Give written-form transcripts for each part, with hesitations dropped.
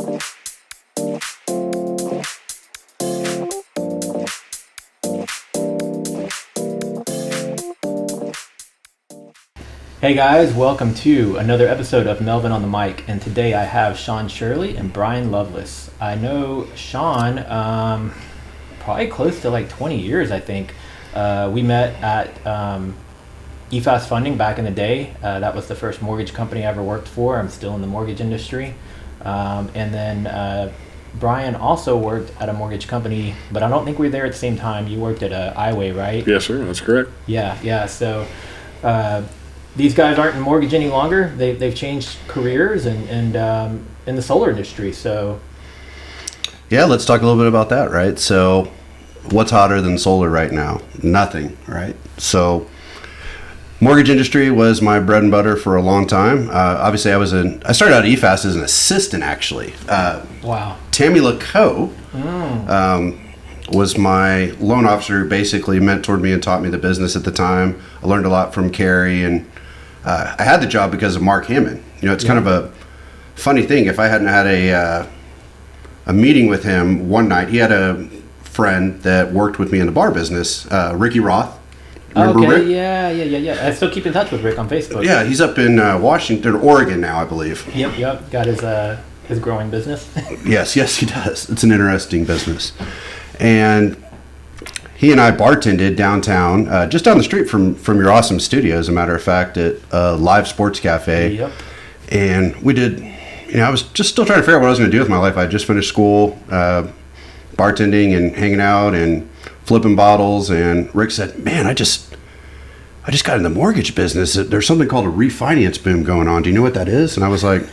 Hey guys, welcome to another episode of Melvin on the Mic, and today I have Shawn Shirley and Brian Loveless. I know Shawn probably close to like 20 years, I think. We met at EFAS Funding back in the day. That was the first mortgage company I ever worked for. I'm still in the mortgage industry. And then Brian also worked at a mortgage company, but I don't think we were there at the same time. You worked at iWay, right? Yes, sir. That's correct. Yeah. So these guys aren't in mortgage any longer. They've changed careers and in the solar industry. So yeah, let's talk a little bit about that, right? So what's hotter than solar right now? Nothing, right? So mortgage industry was my bread and butter for a long time. Obviously, I started out at EFAS as an assistant, actually. Wow. Tammy LaCoe was my loan officer who basically mentored me and taught me the business at the time. I learned a lot from Carrie, and I had the job because of Mark Hammond. You know, it's kind of a funny thing. If I hadn't had a meeting with him one night, he had a friend that worked with me in the bar business, Ricky Roth. Remember Rick? Yeah. I still keep in touch with Rick on Facebook. Yeah, he's up in Washington, Oregon now, I believe. Yep. Got his growing business. Yes, he does. It's an interesting business. And he and I bartended downtown, just down the street from your awesome studio, as a matter of fact, at Live Sports Cafe. Yep. And we did, I was just still trying to figure out what I was going to do with my life. I just finished school, bartending and hanging out and flipping bottles. And Rick said, man, I just got in the mortgage business. There's something called a refinance boom going on. Do you know what that is? And I was like,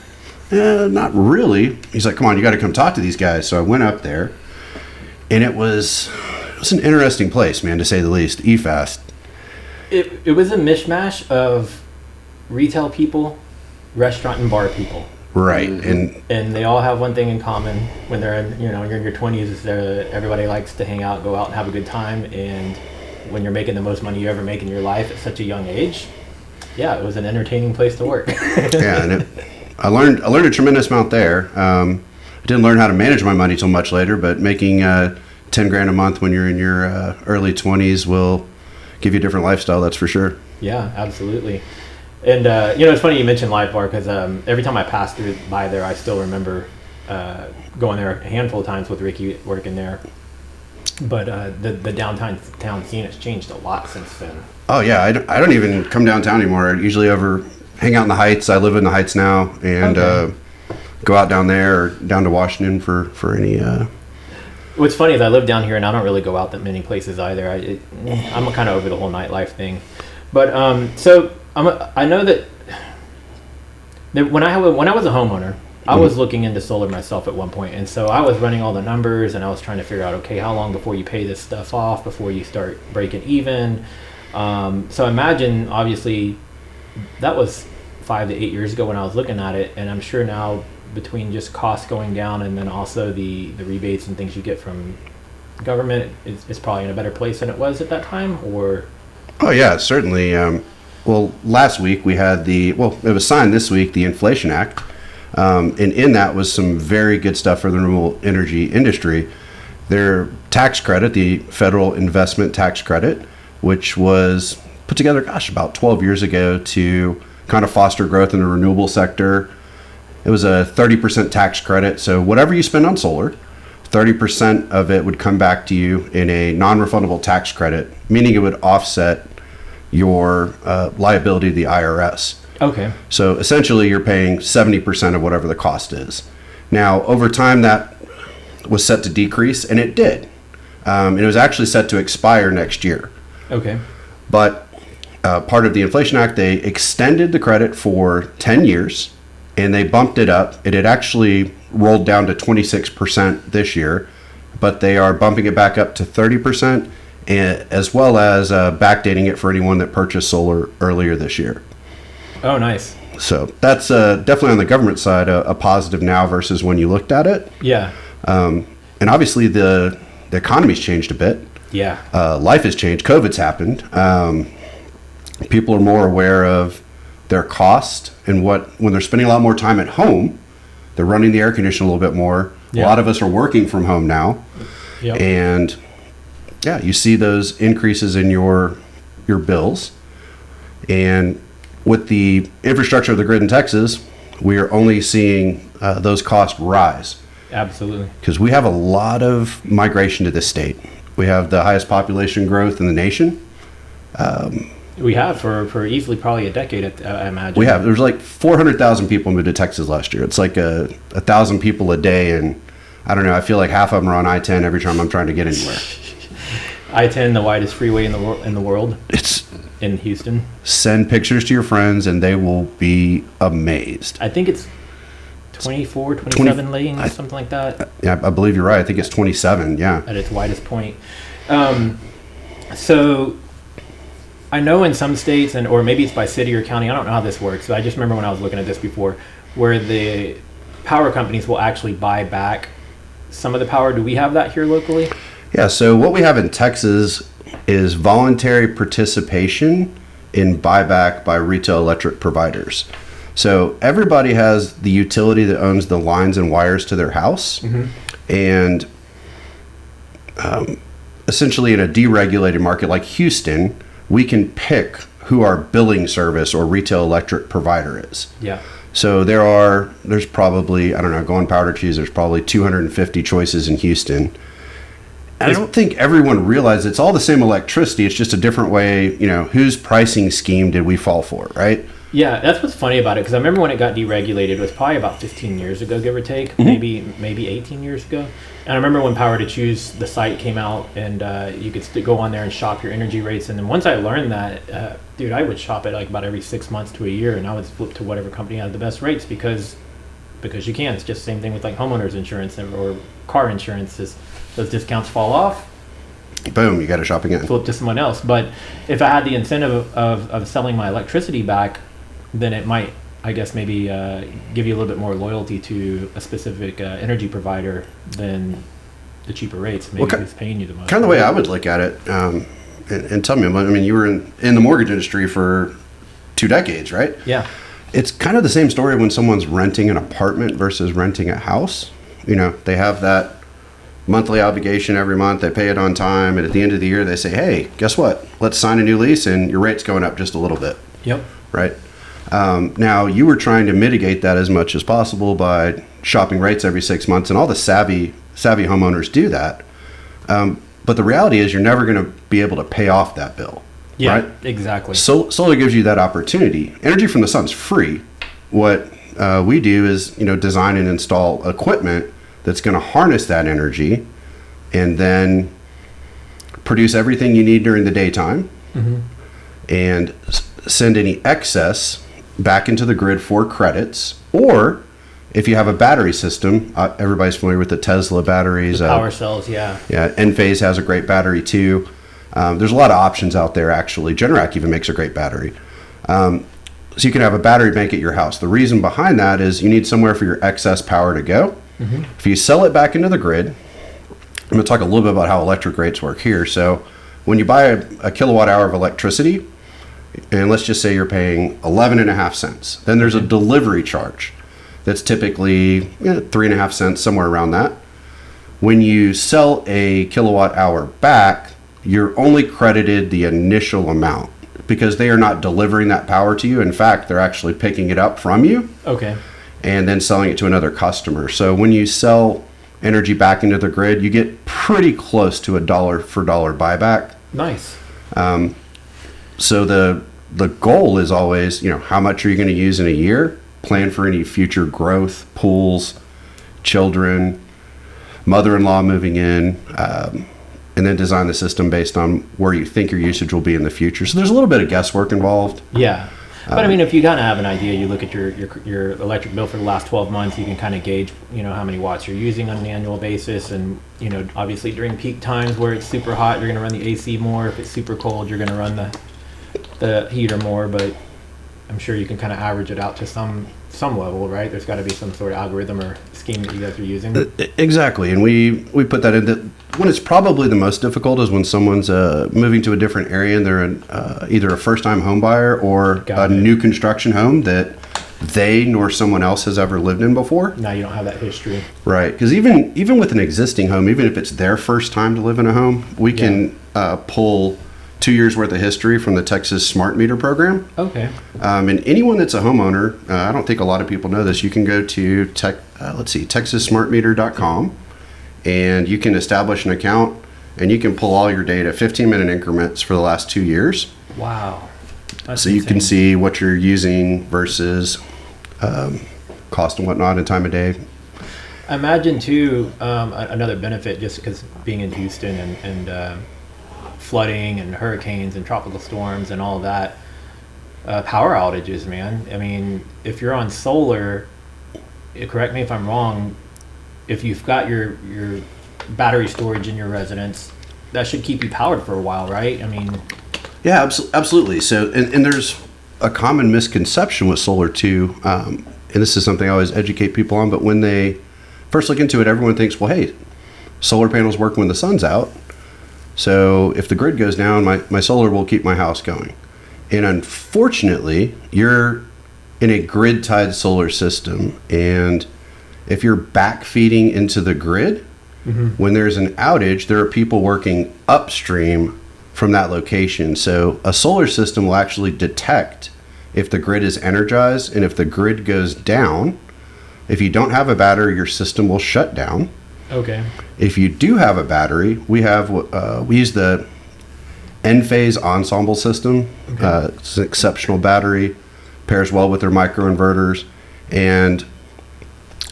not really. He's like, come on, you got to come talk to these guys. So I went up there, and it was an interesting place, man, to say the least. EFAS. It was a mishmash of retail people, restaurant and bar people. Right. And they all have one thing in common. When they're in, you're in your 20s, is everybody likes to hang out, go out and have a good time. And when you're making the most money you ever make in your life at such a young age, yeah, it was an entertaining place to work. Yeah, and I learned a tremendous amount there. I didn't learn how to manage my money till much later, but making $10,000 a month when you're in your early 20s will give you a different lifestyle, that's for sure. Yeah, absolutely. And it's funny you mentioned Live Bar, because every time I pass by there, I still remember going there a handful of times with Ricky working there. But the downtown scene has changed a lot since then. Oh yeah, I don't even come downtown anymore. I usually hang out in the Heights. I live in the Heights now, and go out down there or down to Washington for any. What's funny is I live down here, and I don't really go out that many places either. I'm kind of over the whole nightlife thing. But so I know that when I was a homeowner, I was looking into solar myself at one point, and so I was running all the numbers, and I was trying to figure out, okay, how long before you pay this stuff off, before you start breaking even. So imagine, obviously, that was 5 to 8 years ago when I was looking at it, and I'm sure now, between just costs going down and then also the rebates and things you get from government, it's probably in a better place than it was at that time, or? Oh yeah, certainly. Well, last week we had it was signed this week, the Inflation Act. And in that was some very good stuff for the renewable energy industry. Their tax credit, the federal investment tax credit, which was put together, about 12 years ago to kind of foster growth in the renewable sector. It was a 30% tax credit. So whatever you spend on solar, 30% of it would come back to you in a non-refundable tax credit, meaning it would offset your liability to the IRS. Okay. So essentially you're paying 70% of whatever the cost is. Now, over time that was set to decrease, and it did. And it was actually set to expire next year. Okay. But part of the Inflation Act, they extended the credit for 10 years, and they bumped it up. It had actually rolled down to 26% this year, but they are bumping it back up to 30%, as well as backdating it for anyone that purchased solar earlier this year. Oh, nice. So that's definitely on the government side a positive now versus when you looked at it. Yeah. And obviously the economy's changed a bit. Yeah. Life has changed. COVID's happened. People are more aware of their cost and when they're spending a lot more time at home, They're running the air conditioner a little bit more. Yeah. A lot of us are working from home now. Yep. And yeah, you see those increases in your bills. And with the infrastructure of the grid in Texas, we are only seeing those costs rise. Absolutely. Because we have a lot of migration to this state. We have the highest population growth in the nation. We have for easily probably a decade, I imagine. We have. There's like 400,000 people moved to Texas last year. It's like 1,000 people a day, and I don't know. I feel like half of them are on I-10 every time I'm trying to get anywhere. I-10, the widest freeway in the world. It's in Houston. Send pictures to your friends, and they will be amazed. I think it's 24, 27 lanes, something like that. Yeah, I believe you're right. I think it's 27. Yeah. At its widest point. So I know in some states, or maybe it's by city or county, I don't know how this works, but I just remember when I was looking at this before, where the power companies will actually buy back some of the power. Do we have that here locally? Yeah, so what we have in Texas is voluntary participation in buyback by retail electric providers. So everybody has the utility that owns the lines and wires to their house. Mm-hmm. And essentially in a deregulated market like Houston, we can pick who our billing service or retail electric provider is. Yeah. So there's probably, I don't know, going power to choose, there's probably 250 choices in Houston. I don't think everyone realizes it's all the same electricity. It's just a different way, whose pricing scheme did we fall for, right? Yeah, that's what's funny about it, because I remember when it got deregulated, it was probably about 15 years ago, give or take, mm-hmm. maybe 18 years ago. And I remember when Power to Choose, the site came out, and you could go on there and shop your energy rates. And then once I learned that, dude, I would shop it like about every 6 months to a year, and I would flip to whatever company had the best rates because you can. It's just the same thing with like homeowners insurance or car insurance. Those discounts fall off. Boom, you got to shop again. Flip to someone else. But if I had the incentive of selling my electricity back, then it might, I guess, maybe give you a little bit more loyalty to a specific energy provider than the cheaper rates. Maybe who's paying you the most. Kind of the way I would look at it, and tell me, I mean, you were in the mortgage industry for 2 decades, right? Yeah. It's kind of the same story when someone's renting an apartment versus renting a house. They have that monthly obligation every month. They pay it on time, and at the end of the year, they say, "Hey, guess what? Let's sign a new lease, and your rate's going up just a little bit." Yep. Right. Now, you were trying to mitigate that as much as possible by shopping rates every 6 months, and all the savvy homeowners do that. But the reality is, you're never going to be able to pay off that bill. Yeah, right? Exactly. Solar gives you that opportunity. Energy from the sun's free. What we do is, design and install equipment that's going to harness that energy and then produce everything you need during the daytime, mm-hmm. and send any excess back into the grid for credits. Or if you have a battery system, everybody's familiar with the Tesla batteries. The power cells, yeah. Yeah, Enphase has a great battery too. There's a lot of options out there, actually. Generac even makes a great battery. So you can have a battery bank at your house. The reason behind that is you need somewhere for your excess power to go. Mm-hmm. If you sell it back into the grid, I'm going to talk a little bit about how electric rates work here. So when you buy a kilowatt hour of electricity, and let's just say you're paying 11.5 cents, then there's a delivery charge that's typically 3.5 cents, somewhere around that. When you sell a kilowatt hour back, you're only credited the initial amount because they are not delivering that power to you. In fact, they're actually picking it up from you. Okay. And then selling it to another customer. So when you sell energy back into the grid, you get pretty close to a dollar for dollar buyback. Nice. So the goal is always, how much are you going to use in a year? Plan for any future growth, pools, children, mother-in-law moving in, and then design the system based on where you think your usage will be in the future. So there's a little bit of guesswork involved. Yeah. But I mean, if you kind of have an idea, you look at your electric bill for the last 12 months, you can kind of gauge, how many watts you're using on an annual basis. And, obviously during peak times where it's super hot, you're going to run the AC more. If it's super cold, you're going to run the heater more. But I'm sure you can kind of average it out to some level, right? There's got to be some sort of algorithm or scheme that you guys are using. Exactly. And we put that in. When it's probably the most difficult is when someone's moving to a different area and they're either a first-time home buyer or new construction home that they nor someone else has ever lived in before. Now you don't have that history. Right, because even with an existing home, even if it's their first time to live in a home, we can pull 2 years worth of history from the Texas Smart Meter program. Okay. And anyone that's a homeowner, I don't think a lot of people know this, you can go to texassmartmeter.com, and you can establish an account, and you can pull all your data 15-minute increments for the last 2 years. Wow. That's so you insane. can see what you're using versus cost and whatnot and time of day. I imagine too, another benefit, just because being in Houston and flooding and hurricanes and tropical storms and all of that, power outages, man. I mean, if you're on solar, correct me if I'm wrong, if you've got your battery storage in your residence, that should keep you powered for a while, right? I mean, yeah, absolutely. So, and there's a common misconception with solar too, and this is something I always educate people on, but when they first look into it, everyone thinks, well, hey, solar panels work when the sun's out. So if the grid goes down, my solar will keep my house going. And unfortunately, you're in a grid-tied solar system. And if you're backfeeding into the grid, when there's an outage, there are people working upstream from that location. So a solar system will actually detect if the grid is energized, and if the grid goes down, if you don't have a battery, your system will shut down. okay. If you do have a battery, we use the N-phase ensemble system. Okay. It's an exceptional battery, pairs well with their microinverters, and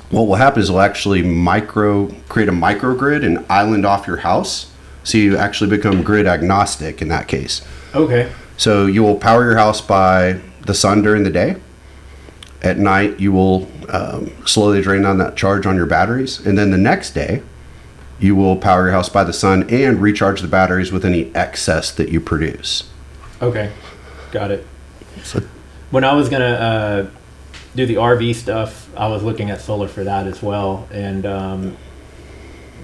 what will happen is it'll actually create a microgrid and island off your house, so you actually become grid agnostic in that case. Okay. So you will power your house by the sun during the day. At night, you will slowly drain down that charge on your batteries. And then the next day, you will power your house by the sun and recharge the batteries with any excess that you produce. Okay. Got it. So, When I was going to do the RV stuff, I was looking at solar for that as well. And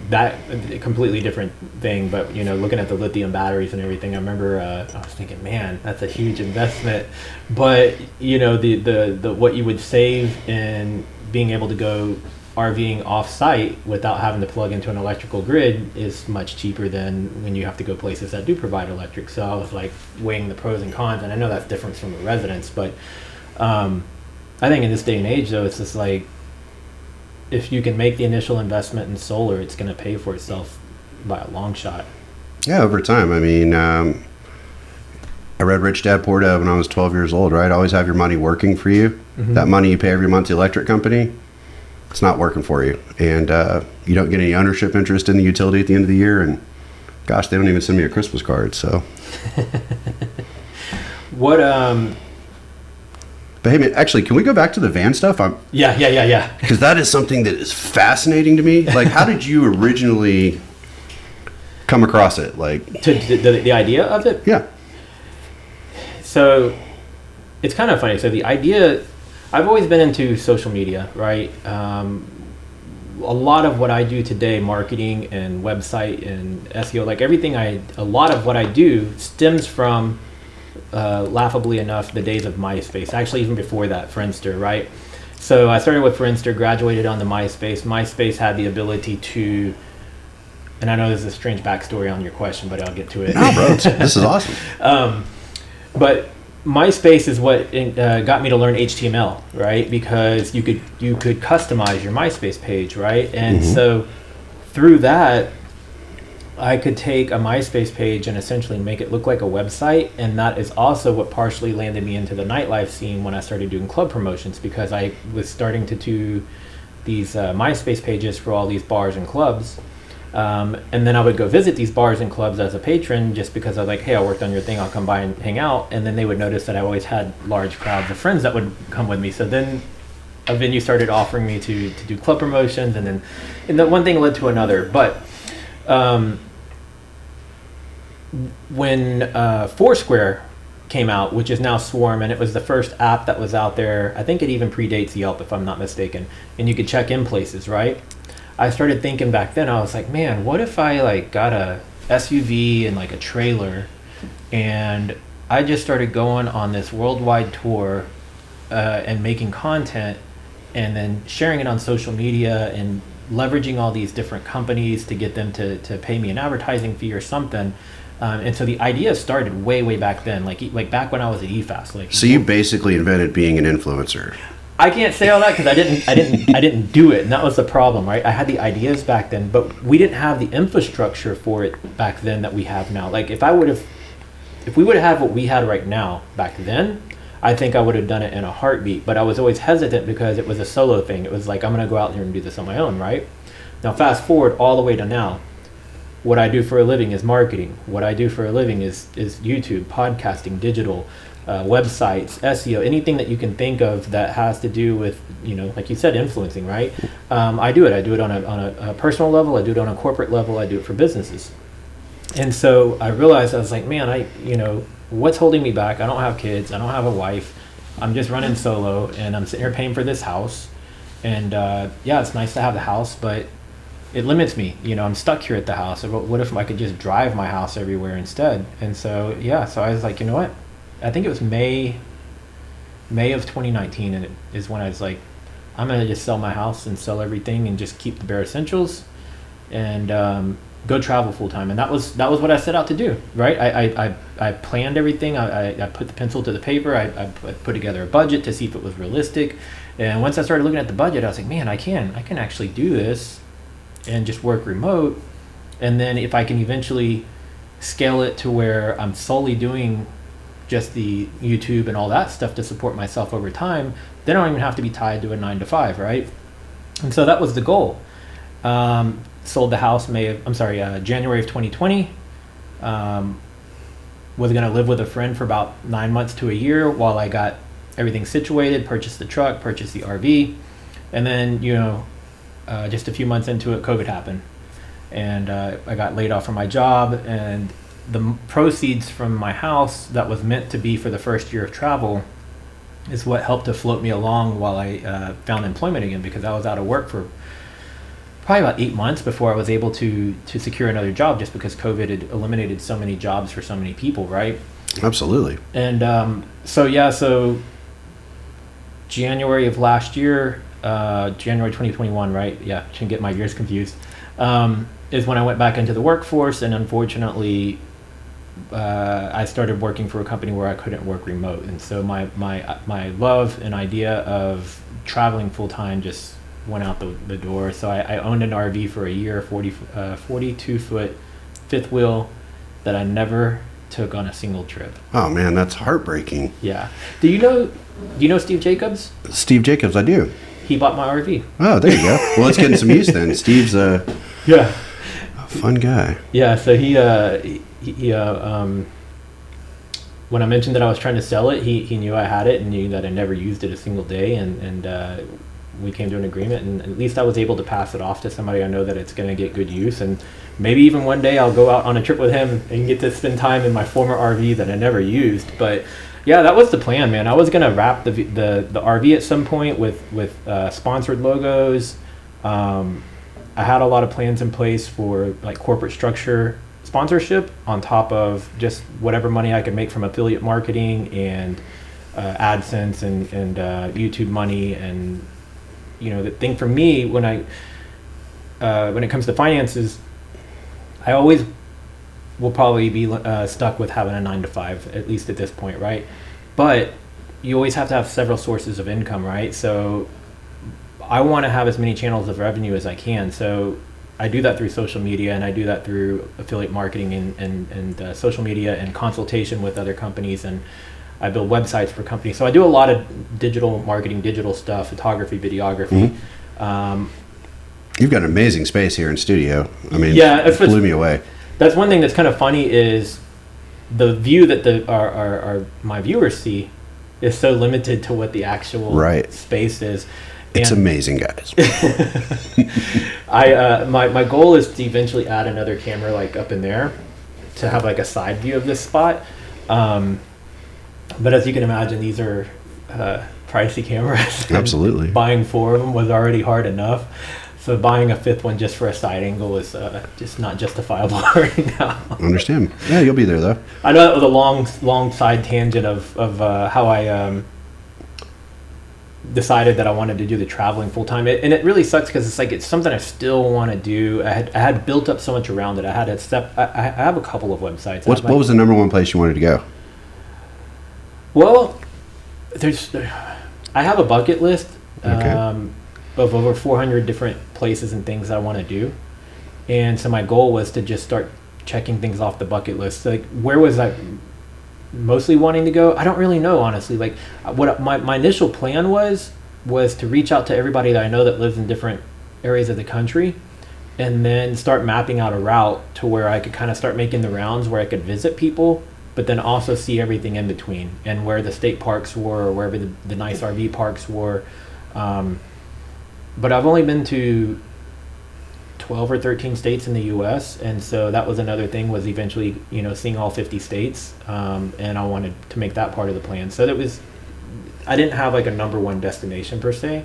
that a completely different thing, but looking at the lithium batteries and everything, I remember I was thinking, man, that's a huge investment. But the what you would save in being able to go RVing off site without having to plug into an electrical grid is much cheaper than when you have to go places that do provide electric. So I was like weighing the pros and cons, and I know that's different from a residence, but I think in this day and age though, it's just like, if you can make the initial investment in solar, it's going to pay for itself by a long shot. yeah, over time. I mean, I read Rich Dad Poor Dad when I was 12 years old, right? Always have your money working for you. That money you pay every month to the electric company, it's not working for you. And you don't get any ownership interest in the utility at the end of the year. And gosh, they don't even send me a Christmas card. So, What but hey, man, actually, can we go back to the van stuff? Yeah. Because that is something that is fascinating to me. Like, how did you originally come across it? Like, the idea of it? yeah. So it's kind of funny. So the idea, I've always been into social media, right? A lot of what I do today, marketing and website and SEO, like everything a lot of what I do stems from, laughably enough, the days of MySpace. Actually, even before that, Friendster, right? So I started with Friendster, graduated onto MySpace. MySpace had the ability to, and I know this is a strange backstory on your question, but I'll get to it. No, bro, this is awesome. But MySpace is what got me to learn HTML, right? Because you could customize your MySpace page, right? And so through that, I could take a MySpace page and essentially make it look like a website, and that is also what partially landed me into the nightlife scene when I started doing club promotions, because I was starting to do these MySpace pages for all these bars and clubs. And then I would go visit these bars and clubs as a patron, just because I was like, hey, I worked on your thing, I'll come by and hang out. And then they would notice that I always had large crowds of friends that would come with me. So then a venue started offering me to do club promotions, and the one thing led to another. But when Foursquare came out, which is now Swarm, and it was the first app that was out there, I think it even predates Yelp if I'm not mistaken, and you could check in places, right? I started thinking back then, I was like, man, what if I got a SUV and a trailer, and I just started going on this worldwide tour and making content and then sharing it on social media and leveraging all these different companies to get them to pay me an advertising fee or something. And so the idea started way back then, like back when I was at EFAS. Like, so you basically invented being an influencer. I can't say all that because I didn't do it, and that was the problem, right? I had the ideas back then, but we didn't have the infrastructure for it back then that we have now. Like if we would have had what we had right now back then, I think I would have done it in a heartbeat. But I was always hesitant because it was a solo thing. It was like, I'm gonna go out here and do this on my own, right? Now fast forward all the way to now. What I do for a living is marketing. What I do for a living is YouTube, podcasting, digital, websites, SEO, anything that you can think of that has to do with, like you said, influencing, right? I do it. I do it on a personal level. I do it on a corporate level. I do it for businesses. And so I realized, I was like, man, what's holding me back? I don't have kids. I don't have a wife. I'm just running solo, and I'm sitting here paying for this house. And yeah, it's nice to have the house, but it limits me. I'm stuck here at the house. What if I could just drive my house everywhere instead? And so, yeah, so I was like, you know what? I think it was May of 2019, and it is when I was like, I'm gonna just sell my house and sell everything and just keep the bare essentials and go travel full time. And that was what I set out to do, right? I planned everything. I put the pencil to the paper. I put together a budget to see if it was realistic. And once I started looking at the budget, I was like, man, I can actually do this and just work remote. And then if I can eventually scale it to where I'm solely doing just the YouTube and all that stuff to support myself over time, then I don't even have to be tied to a 9-to-5, right? And so that was the goal. Sold the house January of 2020. Was gonna live with a friend for about 9 months to a year while I got everything situated, purchased the truck, purchased the RV. And then, just a few months into it, COVID happened. And I got laid off from my job, and the proceeds from my house that was meant to be for the first year of travel is what helped to float me along while I found employment again, because I was out of work for probably about 8 months before I was able to secure another job, just because COVID had eliminated so many jobs for so many people, right? Absolutely. And so January of last year, January 2021, right? Yeah, shouldn't get my years confused. Is when I went back into the workforce, and unfortunately I started working for a company where I couldn't work remote. And so my love and idea of traveling full time just went out the door. So I owned an RV for a year, 42-foot fifth wheel that I never took on a single trip. Oh man, that's heartbreaking. Yeah. Do you know Steve Jacobs? Steve Jacobs, I do. He bought my RV. Oh, there you go. Well, it's getting some use then. Steve's a fun guy. Yeah, so he when I mentioned that I was trying to sell it, he knew I had it and knew that I never used it a single day, and we came to an agreement, and at least I was able to pass it off to somebody I know that it's going to get good use, and maybe even one day I'll go out on a trip with him and get to spend time in my former RV that I never used. But yeah, that was the plan, man. I was going to wrap the RV at some point with sponsored logos. I had a lot of plans in place for like corporate structure sponsorship on top of just whatever money I could make from affiliate marketing and AdSense and YouTube money. And the thing for me when it comes to finances, I always will probably be stuck with having a 9-to-5, at least at this point, right? But you always have to have several sources of income, right? So I want to have as many channels of revenue as I can. So I do that through social media, and I do that through affiliate marketing and social media and consultation with other companies, and I build websites for companies. So I do a lot of digital marketing, digital stuff, photography, videography. Mm-hmm. You've got an amazing space here in studio. I mean, yeah, it blew me away. That's one thing that's kind of funny is the view that our my viewers see is so limited to what the actual space is. It's amazing, guys. My goal is to eventually add another camera like up in there to have like a side view of this spot. But as you can imagine, these are pricey cameras. Absolutely. Buying 4 of them was already hard enough. So buying a 5th one just for a side angle is just not justifiable right now. Understand. Yeah, you'll be there though. I know that was a long side tangent of how I decided that I wanted to do the traveling full time. And it really sucks because it's like it's something I still want to do. I had built up so much around it. I had I have a couple of websites. What was the number one place you wanted to go? Well, I have a bucket list Okay. of over 400 different places and things I want to do. And so my goal was to just start checking things off the bucket list. Like, where was I mostly wanting to go? I don't really know, honestly. Like, what my initial plan was to reach out to everybody that I know that lives in different areas of the country, and then start mapping out a route to where I could kind of start making the rounds where I could visit people, but then also see everything in between and where the state parks were, or wherever the nice RV parks were. But I've only been to 12 or 13 states in the U.S., and so that was another thing, was eventually, seeing all 50 states, and I wanted to make that part of the plan. So I didn't have like a number one destination per se,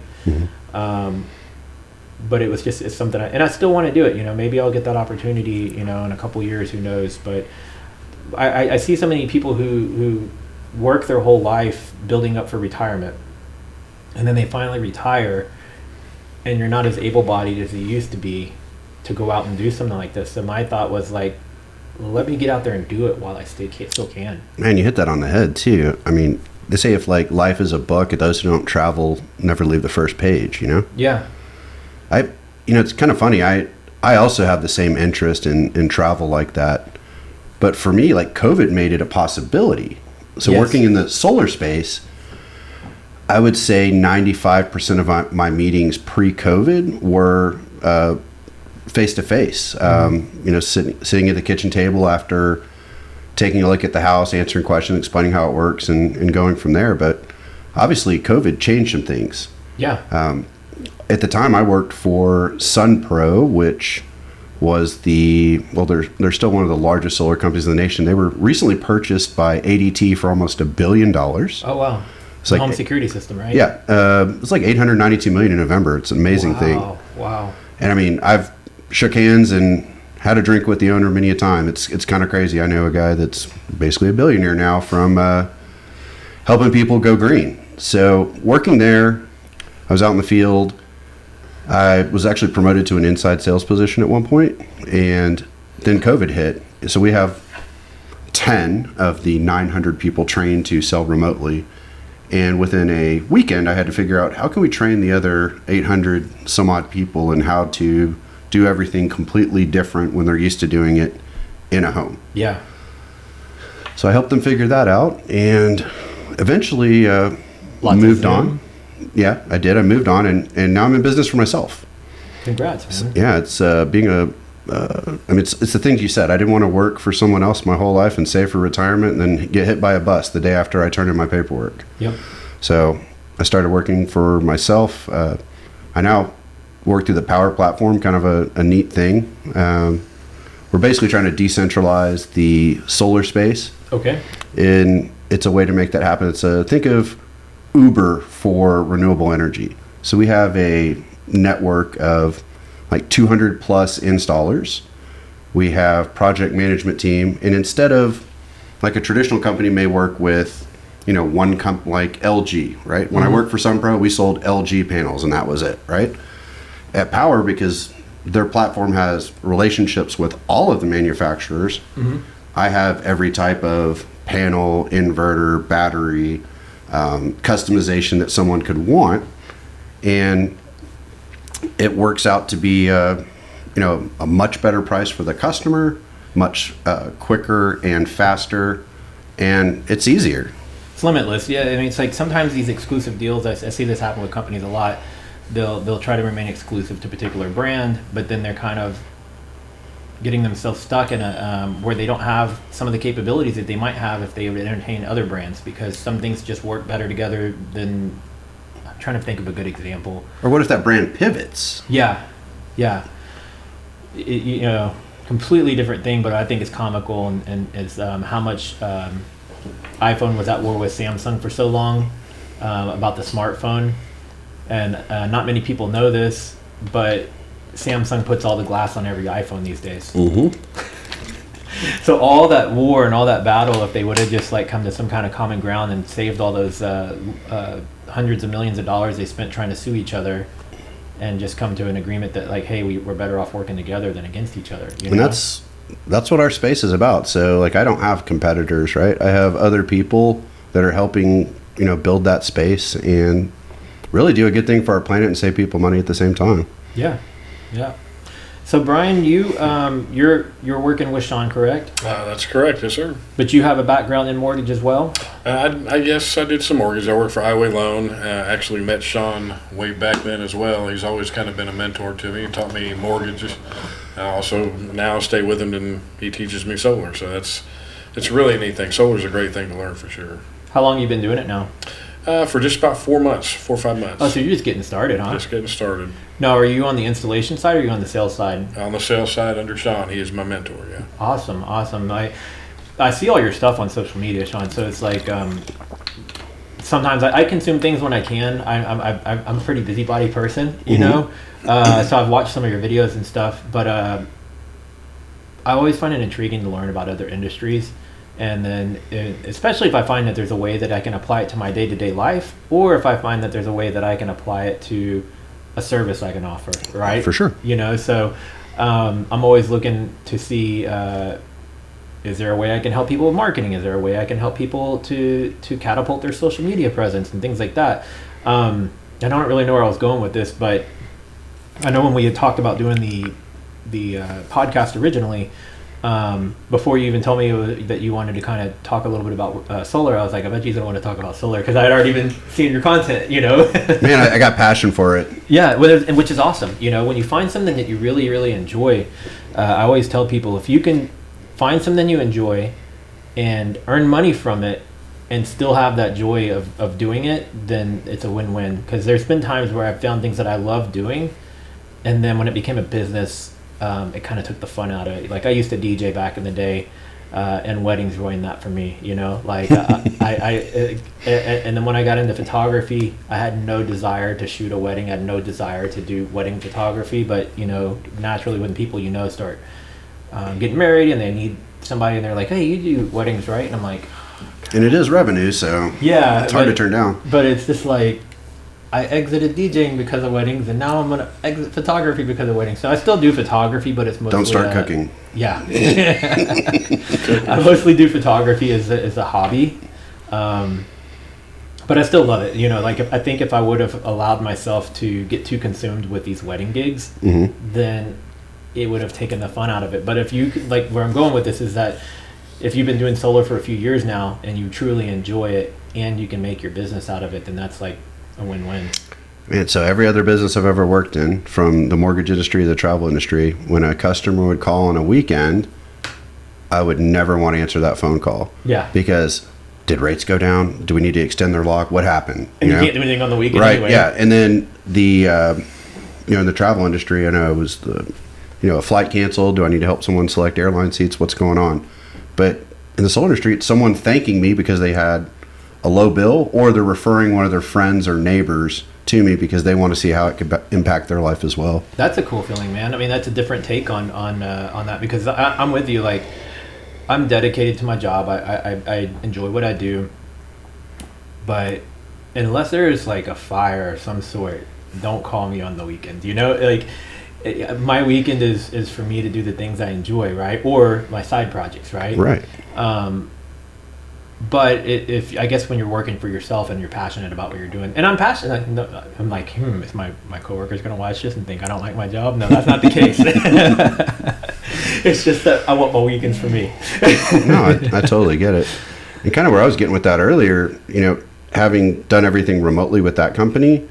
but it's something and I still want to do it. Maybe I'll get that opportunity, in a couple years, who knows. But I see so many people who work their whole life building up for retirement, and then they finally retire, and you're not as able-bodied as you used to be to go out and do something like this. So my thought was like, let me get out there and do it while I still can. Man, you hit that on the head too. I mean, they say if like life is a book, those who don't travel never leave the first page. Yeah. It's kind of funny. I also have the same interest in travel like that, but for me, like, COVID made it a possibility. So Yes. Working in the solar space, I would say 95% of my meetings pre-COVID were face-to-face. Sitting at the kitchen table after taking a look at the house, answering questions, explaining how it works, and going from there. But obviously, COVID changed some things. Yeah. At the time, I worked for SunPro, which was they're still one of the largest solar companies in the nation. They were recently purchased by ADT for almost $1 billion. Oh, wow. It's like home security system, right? Yeah. It's like $892 million in November. It's an amazing thing. Wow. And I mean, I've shook hands and had a drink with the owner many a time. It's kind of crazy. I know a guy that's basically a billionaire now from helping people go green. So working there, I was out in the field. I was actually promoted to an inside sales position at one point, and then COVID hit. So we have 10 of the 900 people trained to sell remotely. And within a weekend, I had to figure out, how can we train the other 800 some odd people in how to do everything completely different when they're used to doing it in a home. Yeah. So I helped them figure that out, and eventually moved on. Yeah, I did. I moved on, and now I'm in business for myself. Congrats, man. Yeah, it's being it's the things you said. I didn't want to work for someone else my whole life and save for retirement and then get hit by a bus the day after I turned in my paperwork. Yep. So I started working for myself. I now work through the Power platform, kind of a neat thing. We're basically trying to decentralize the solar space. Okay. And it's a way to make that happen. Think of Uber for renewable energy. So we have a network of like 200 plus installers. We have project management team, and instead of like a traditional company may work with, one company like LG, right? When I worked for SunPro, we sold LG panels and that was it, right? At Power, because their platform has relationships with all of the manufacturers, I have every type of panel, inverter, battery, customization that someone could want, and it works out to be a much better price for the customer, much quicker and faster, and it's easier. It's limitless. Yeah, I mean, it's like sometimes these exclusive deals, I see this happen with companies a lot. They'll try to remain exclusive to a particular brand, but then they're kind of getting themselves stuck in a where they don't have some of the capabilities that they might have if they would entertain other brands, because some things just work better together than. I'm trying to think of a good example. Or what if that brand pivots? Yeah. Completely different thing, but I think it's comical, and it's how much iPhone was at war with Samsung for so long about the smartphone, and not many people know this, but Samsung puts all the glass on every iPhone these days. So all that war and all that battle, if they would have just like come to some kind of common ground and saved all those hundreds of millions of dollars they spent trying to sue each other, and just come to an agreement that like, hey, we're better off working together than against each other. You know? That's what our space is about. So like, I don't have competitors, right? I have other people that are helping, build that space and really do a good thing for our planet and save people money at the same time. Yeah. So Brian, you're working with Shawn, correct? That's correct, yes, sir. But you have a background in mortgage as well? I guess I did some mortgage. I worked for Highway Loan. Actually met Shawn way back then as well. He's always kind of been a mentor to me. He taught me mortgages. I also now stay with him, and he teaches me solar. So it's really a neat thing. Solar's a great thing to learn for sure. How long have you been doing it now? For just about 4 months, 4 or 5 months. Oh, so you're just getting started, huh? Just getting started. Now, are you on the installation side or are you on the sales side? On the sales side under Shawn. He is my mentor, yeah. Awesome. I see all your stuff on social media, Shawn, so it's like sometimes I consume things when I can. I'm a pretty busybody person, you know? So I've watched some of your videos and stuff, but I always find it intriguing to learn about other industries. And then, especially if I find that there's a way that I can apply it to my day-to-day life, or if I find that there's a way that I can apply it to a service I can offer, right? For sure. So I'm always looking to see, is there a way I can help people with marketing? Is there a way I can help people to catapult their social media presence and things like that? I don't really know where I was going with this, but I know when we had talked about doing the podcast originally, before you even told me that you wanted to kind of talk a little bit about solar, I was like, I bet you don't want to talk about solar because I had already been seeing your content, Man, I got passion for it. Yeah, which is awesome. When you find something that you really, really enjoy, I always tell people, if you can find something you enjoy and earn money from it and still have that joy of doing it, then it's a win-win. Because there's been times where I've found things that I love doing, and then when it became a business, it kind of took the fun out of it. Like I used to DJ back in the day, and weddings ruined that for me. Like and then when I got into photography, I had no desire to shoot a wedding. I had no desire to do wedding photography. But naturally, when people start getting married and they need somebody, and they're like, "Hey, you do weddings, right?" And I'm like, and it is revenue, so yeah, it's hard to turn down. But it's just like, I exited DJing because of weddings, and now I'm going to exit photography because of weddings. So I still do photography, but it's mostly... Don't start cooking. Yeah. I mostly do photography as a hobby. But I still love it. Like I think if I would have allowed myself to get too consumed with these wedding gigs, then it would have taken the fun out of it. But if you... Like, where I'm going with this is that if you've been doing solar for a few years now, and you truly enjoy it, and you can make your business out of it, then that's like a win-win. And so every other business I've ever worked in, from the mortgage industry to the travel industry, when a customer would call on a weekend, I would never want to answer that phone call. Yeah. Because did rates go down? Do we need to extend their lock? What happened? And you can't do anything on the weekend right, anyway. Yeah. And then the, in the travel industry, I know it was a flight canceled. Do I need to help someone select airline seats? What's going on? But in the solar industry, it's someone thanking me because they had a low bill, or they're referring one of their friends or neighbors to me because they want to see how it could impact their life as well. That's a cool feeling, man. I mean, that's a different take on that, because I'm with you. Like, I'm dedicated to my job. I enjoy what I do, but unless there is like a fire of some sort, don't call me on the weekend. Like, my weekend is for me to do the things I enjoy, right? Or my side projects, right? Right. But if I guess when you're working for yourself and you're passionate about what you're doing, and I'm passionate, I'm like, is my coworker's gonna watch this and think I don't like my job? No, that's not the case. It's just that I want my weekends for me. No, I totally get it. And kind of where I was getting with that earlier, having done everything remotely with that company,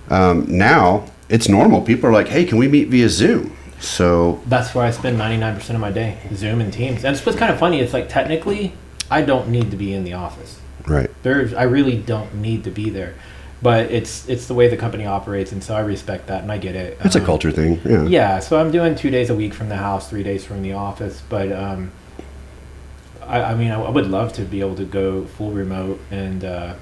now it's normal. People are like, hey, can we meet via Zoom? So that's where I spend 99% of my day, Zoom and Teams. And it's what's kind of funny. It's like, technically, I don't need to be in the office. Right. I really don't need to be there. But it's the way the company operates, and so I respect that, and I get it. It's a culture thing. Yeah. Yeah, so I'm doing 2 days a week from the house, 3 days from the office. But I mean, I would love to be able to go full remote and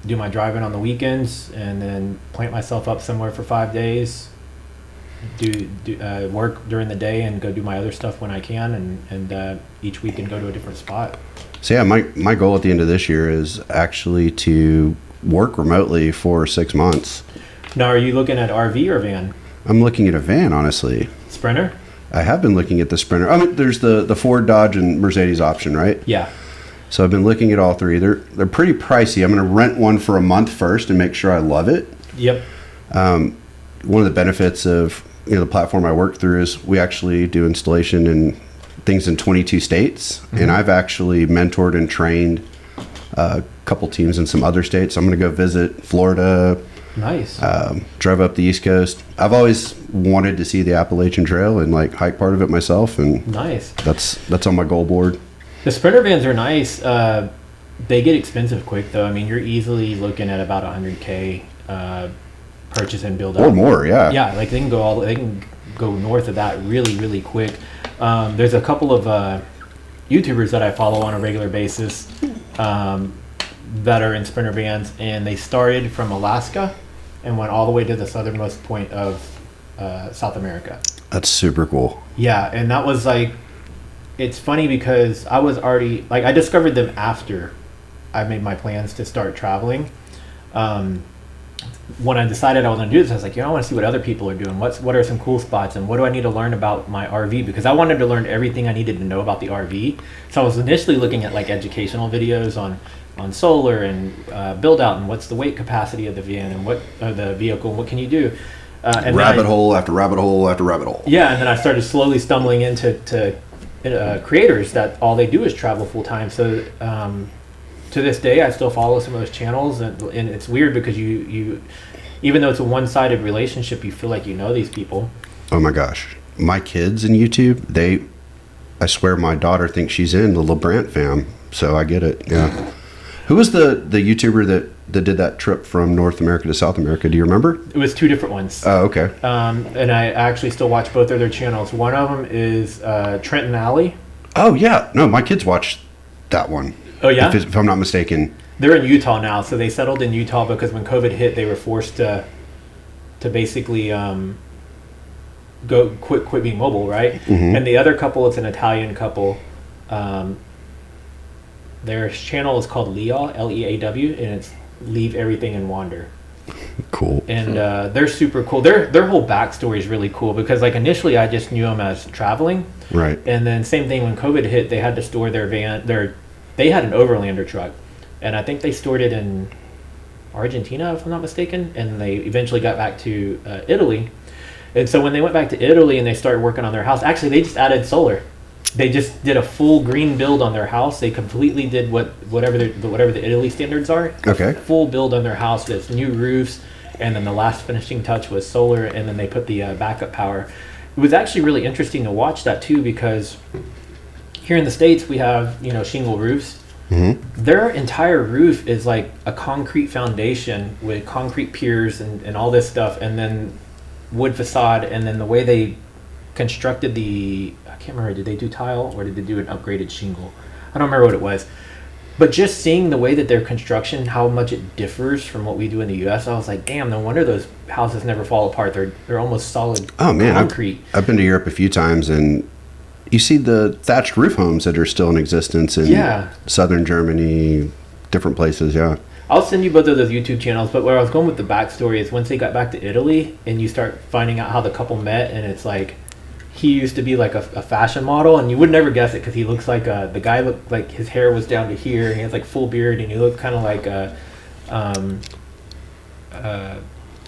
do my driving on the weekends, and then plant myself up somewhere for 5 days, work during the day and go do my other stuff when I can, and each weekend go to a different spot. So yeah, my goal at the end of this year is actually to work remotely for 6 months. Now, are you looking at RV or van? I'm looking at a van, honestly. Sprinter? I have been looking at the Sprinter. I mean, there's the Ford, Dodge, and Mercedes option, right? Yeah. So I've been looking at all three. They're pretty pricey. I'm going to rent one for a month first and make sure I love it. Yep. One of the benefits of the platform I work through is we actually do installation and things in 22 states, and I've actually mentored and trained a couple teams in some other states. I'm going to go visit Florida. Nice. Drive up the East Coast. I've always wanted to see the Appalachian Trail and like hike part of it myself, and nice. That's on my goal board. The Sprinter vans are nice. They get expensive quick though. I mean, you're easily looking at about $100K purchase and build up. Or more, yeah. Yeah, like they can go north of that really, really quick. There's a couple of YouTubers that I follow on a regular basis that are in Sprinter vans, and they started from Alaska and went all the way to the southernmost point of South America. That's super cool. Yeah, and that was like, it's funny because I was already, like, I discovered them after I made my plans to start traveling. When I decided I was going to do this, I was like, I want to see what other people are doing. What are some cool spots, and what do I need to learn about my RV? Because I wanted to learn everything I needed to know about the RV. So I was initially looking at like educational videos on solar and build out, and what's the weight capacity of the van, and what the vehicle, and what can you do? And rabbit hole after rabbit hole after rabbit hole. Yeah, and then I started slowly stumbling into creators that all they do is travel full time. So to this day, I still follow some of those channels, and it's weird because you even though it's a one-sided relationship, you feel like you know these people. Oh my gosh, my kids in YouTube, I swear my daughter thinks she's in the LeBrant fam, so I get it. Yeah. Who was the YouTuber that did that trip from North America to South America? Do you remember? It was two different ones. Oh, okay. And I actually still watch both of their channels. One of them is Trenton Alley. Oh, yeah. No, my kids watched that one. Oh, yeah? If I'm not mistaken. They're in Utah now, so they settled in Utah because when COVID hit, they were forced to basically quit being mobile, right? Mm-hmm. And the other couple, it's an Italian couple. Their channel is called Leaw, Leaw, and it's Leave Everything and Wander. Cool. And they're super cool. Their whole backstory is really cool because, like, initially I just knew them as traveling. Right. And then same thing when COVID hit, they had to store their van. They had an Overlander truck, and I think they stored it in Argentina, if I'm not mistaken. And they eventually got back to Italy. And so when they went back to Italy and they started working on their house, actually they just added solar. They just did a full green build on their house. They completely did whatever the Italy standards are. Okay. Full build on their house with new roofs, and then the last finishing touch was solar, and then they put the backup power. It was actually really interesting to watch that too, because here in the States we have shingle roofs. Mm-hmm. Their entire roof is like a concrete foundation with concrete piers and all this stuff, and then wood facade, and then the way they constructed I can't remember, did they do tile or did they do an upgraded shingle? I don't remember what it was. But just seeing the way that their construction, how much it differs from what we do in the U.S., I was like, damn, no wonder those houses never fall apart. They're almost solid concrete. I've been to Europe a few times, and you see the thatched roof homes that are still in existence in southern Germany, different places, yeah. I'll send you both of those YouTube channels, but where I was going with the backstory is once they got back to Italy and you start finding out how the couple met, and it's like, he used to be like a fashion model, and you would never guess it because he looks like the guy looked like his hair was down to here, and he has like full beard, and he looked kind of like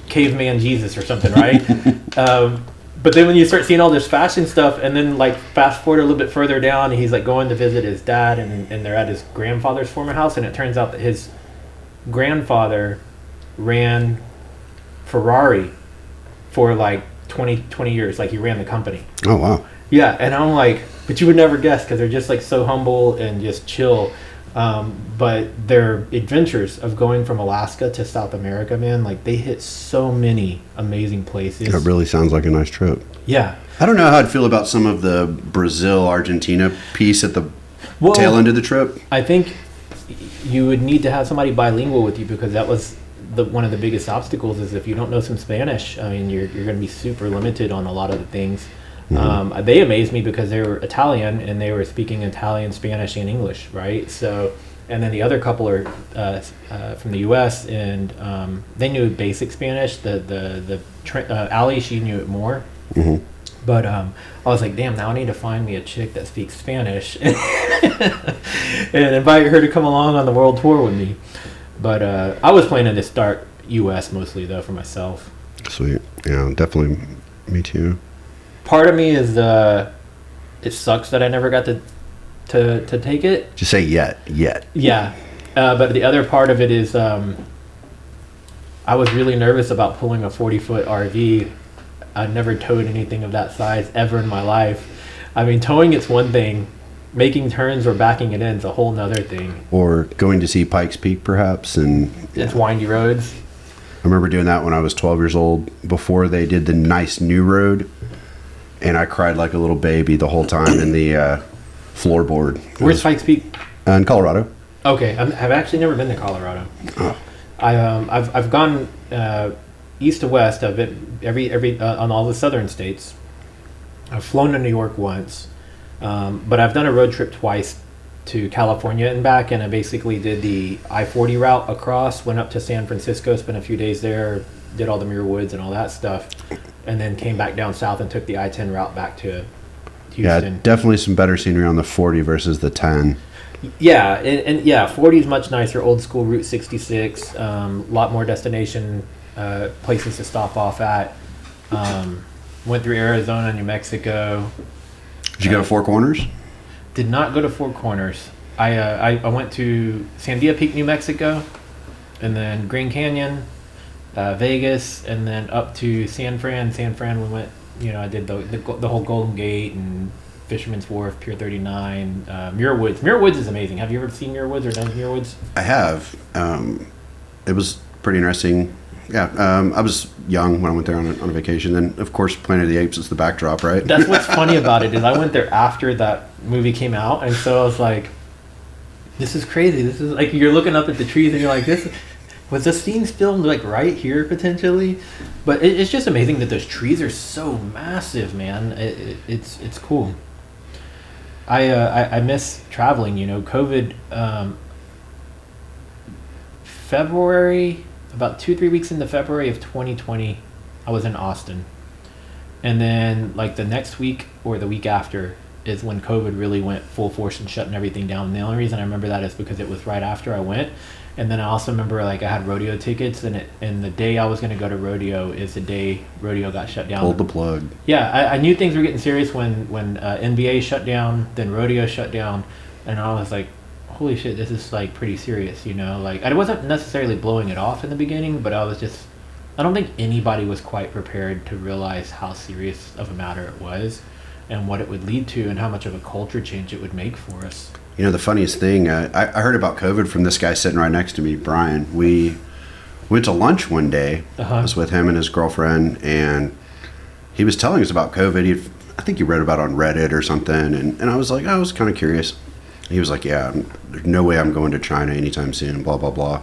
caveman Jesus or something, right? But then when you start seeing all this fashion stuff, and then like fast forward a little bit further down, and he's like going to visit his dad, and they're at his grandfather's former house, and it turns out that his grandfather ran Ferrari for like 20 years. Like, he ran the company. Oh, wow. Yeah, and I'm like, but you would never guess because they're just like so humble and just chill. But their adventures of going from Alaska to South America, man, like they hit so many amazing places. It really sounds like a nice trip. Yeah. I don't know how I'd feel about some of the Brazil-Argentina piece at the tail end of the trip. I think you would need to have somebody bilingual with you because that was one of the biggest obstacles is if you don't know some Spanish. I mean, you're going to be super limited on a lot of the things. They amazed me because they were Italian and they were speaking Italian, Spanish, and English, right? So, and then the other couple are from the U.S. and they knew basic Spanish. Allie, she knew it more. But I was like, damn, now I need to find me a chick that speaks Spanish and invite her to come along on the world tour with me. But I was planning to start U.S. mostly, though, for myself. Sweet. Yeah, definitely. Me too. Part of me is it sucks that I never got to take it. Just say yet. Yeah. But the other part of it is I was really nervous about pulling a 40-foot RV. I'd never towed anything of that size ever in my life. I mean, towing it's one thing. Making turns or backing it in is a whole nother thing. Or going to see Pikes Peak, perhaps, and it's windy roads. I remember doing that when I was 12 years old, before they did the nice new road, and I cried like a little baby the whole time in the floorboard. Where's Pikes Peak? In Colorado. Okay, I've actually never been to Colorado. Oh. I've gone east to west. I've been every on all the southern states. I've flown to New York once. But I've done a road trip twice to California and back, and I basically did the I-40 route across, went up to San Francisco, spent a few days there, did all the Muir Woods and all that stuff, and then came back down south and took the I-10 route back to Houston. Yeah, definitely some better scenery on the 40 versus the 10. Yeah, and yeah, 40 is much nicer, old school Route 66, a lot more destination places to stop off at. Went through Arizona, New Mexico. Did you go to Four Corners? Did not go to Four Corners. I went to Sandia Peak, New Mexico, and then Grand Canyon, Vegas, and then up to San Fran. San Fran, we went. I did the whole Golden Gate and Fisherman's Wharf, Pier 39, Muir Woods. Muir Woods is amazing. Have you ever seen Muir Woods or done Muir Woods? I have. It was pretty interesting. Yeah, I was young when I went there on a vacation. Then, of course, Planet of the Apes is the backdrop, right? That's what's funny about it is I went there after that movie came out, and so I was like, this is crazy. This is like you're looking up at the trees and you're like, this was this scene filmed like right here potentially? But it's just amazing that those trees are so massive, man. It's cool. I miss traveling. COVID. February. About 2-3 weeks into February of 2020, I was in Austin. And then like the next week or the week after is when COVID really went full force and shutting everything down. And the only reason I remember that is because it was right after I went. And then I also remember like I had rodeo tickets and the day I was going to go to rodeo is the day rodeo got shut down. Pulled the plug. Yeah, I knew things were getting serious when NBA shut down, then rodeo shut down. And I was like, holy shit, this is like pretty serious, like I wasn't necessarily blowing it off in the beginning, but I don't think anybody was quite prepared to realize how serious of a matter it was and what it would lead to and how much of a culture change it would make for us. The funniest thing, I heard about COVID from this guy sitting right next to me, Brian. We went to lunch one day. I was with him and his girlfriend, and he was telling us about COVID. I think he read about it on Reddit or something, and I was like, I was kind of curious. He was like, yeah, there's no way I'm going to China anytime soon, blah, blah, blah.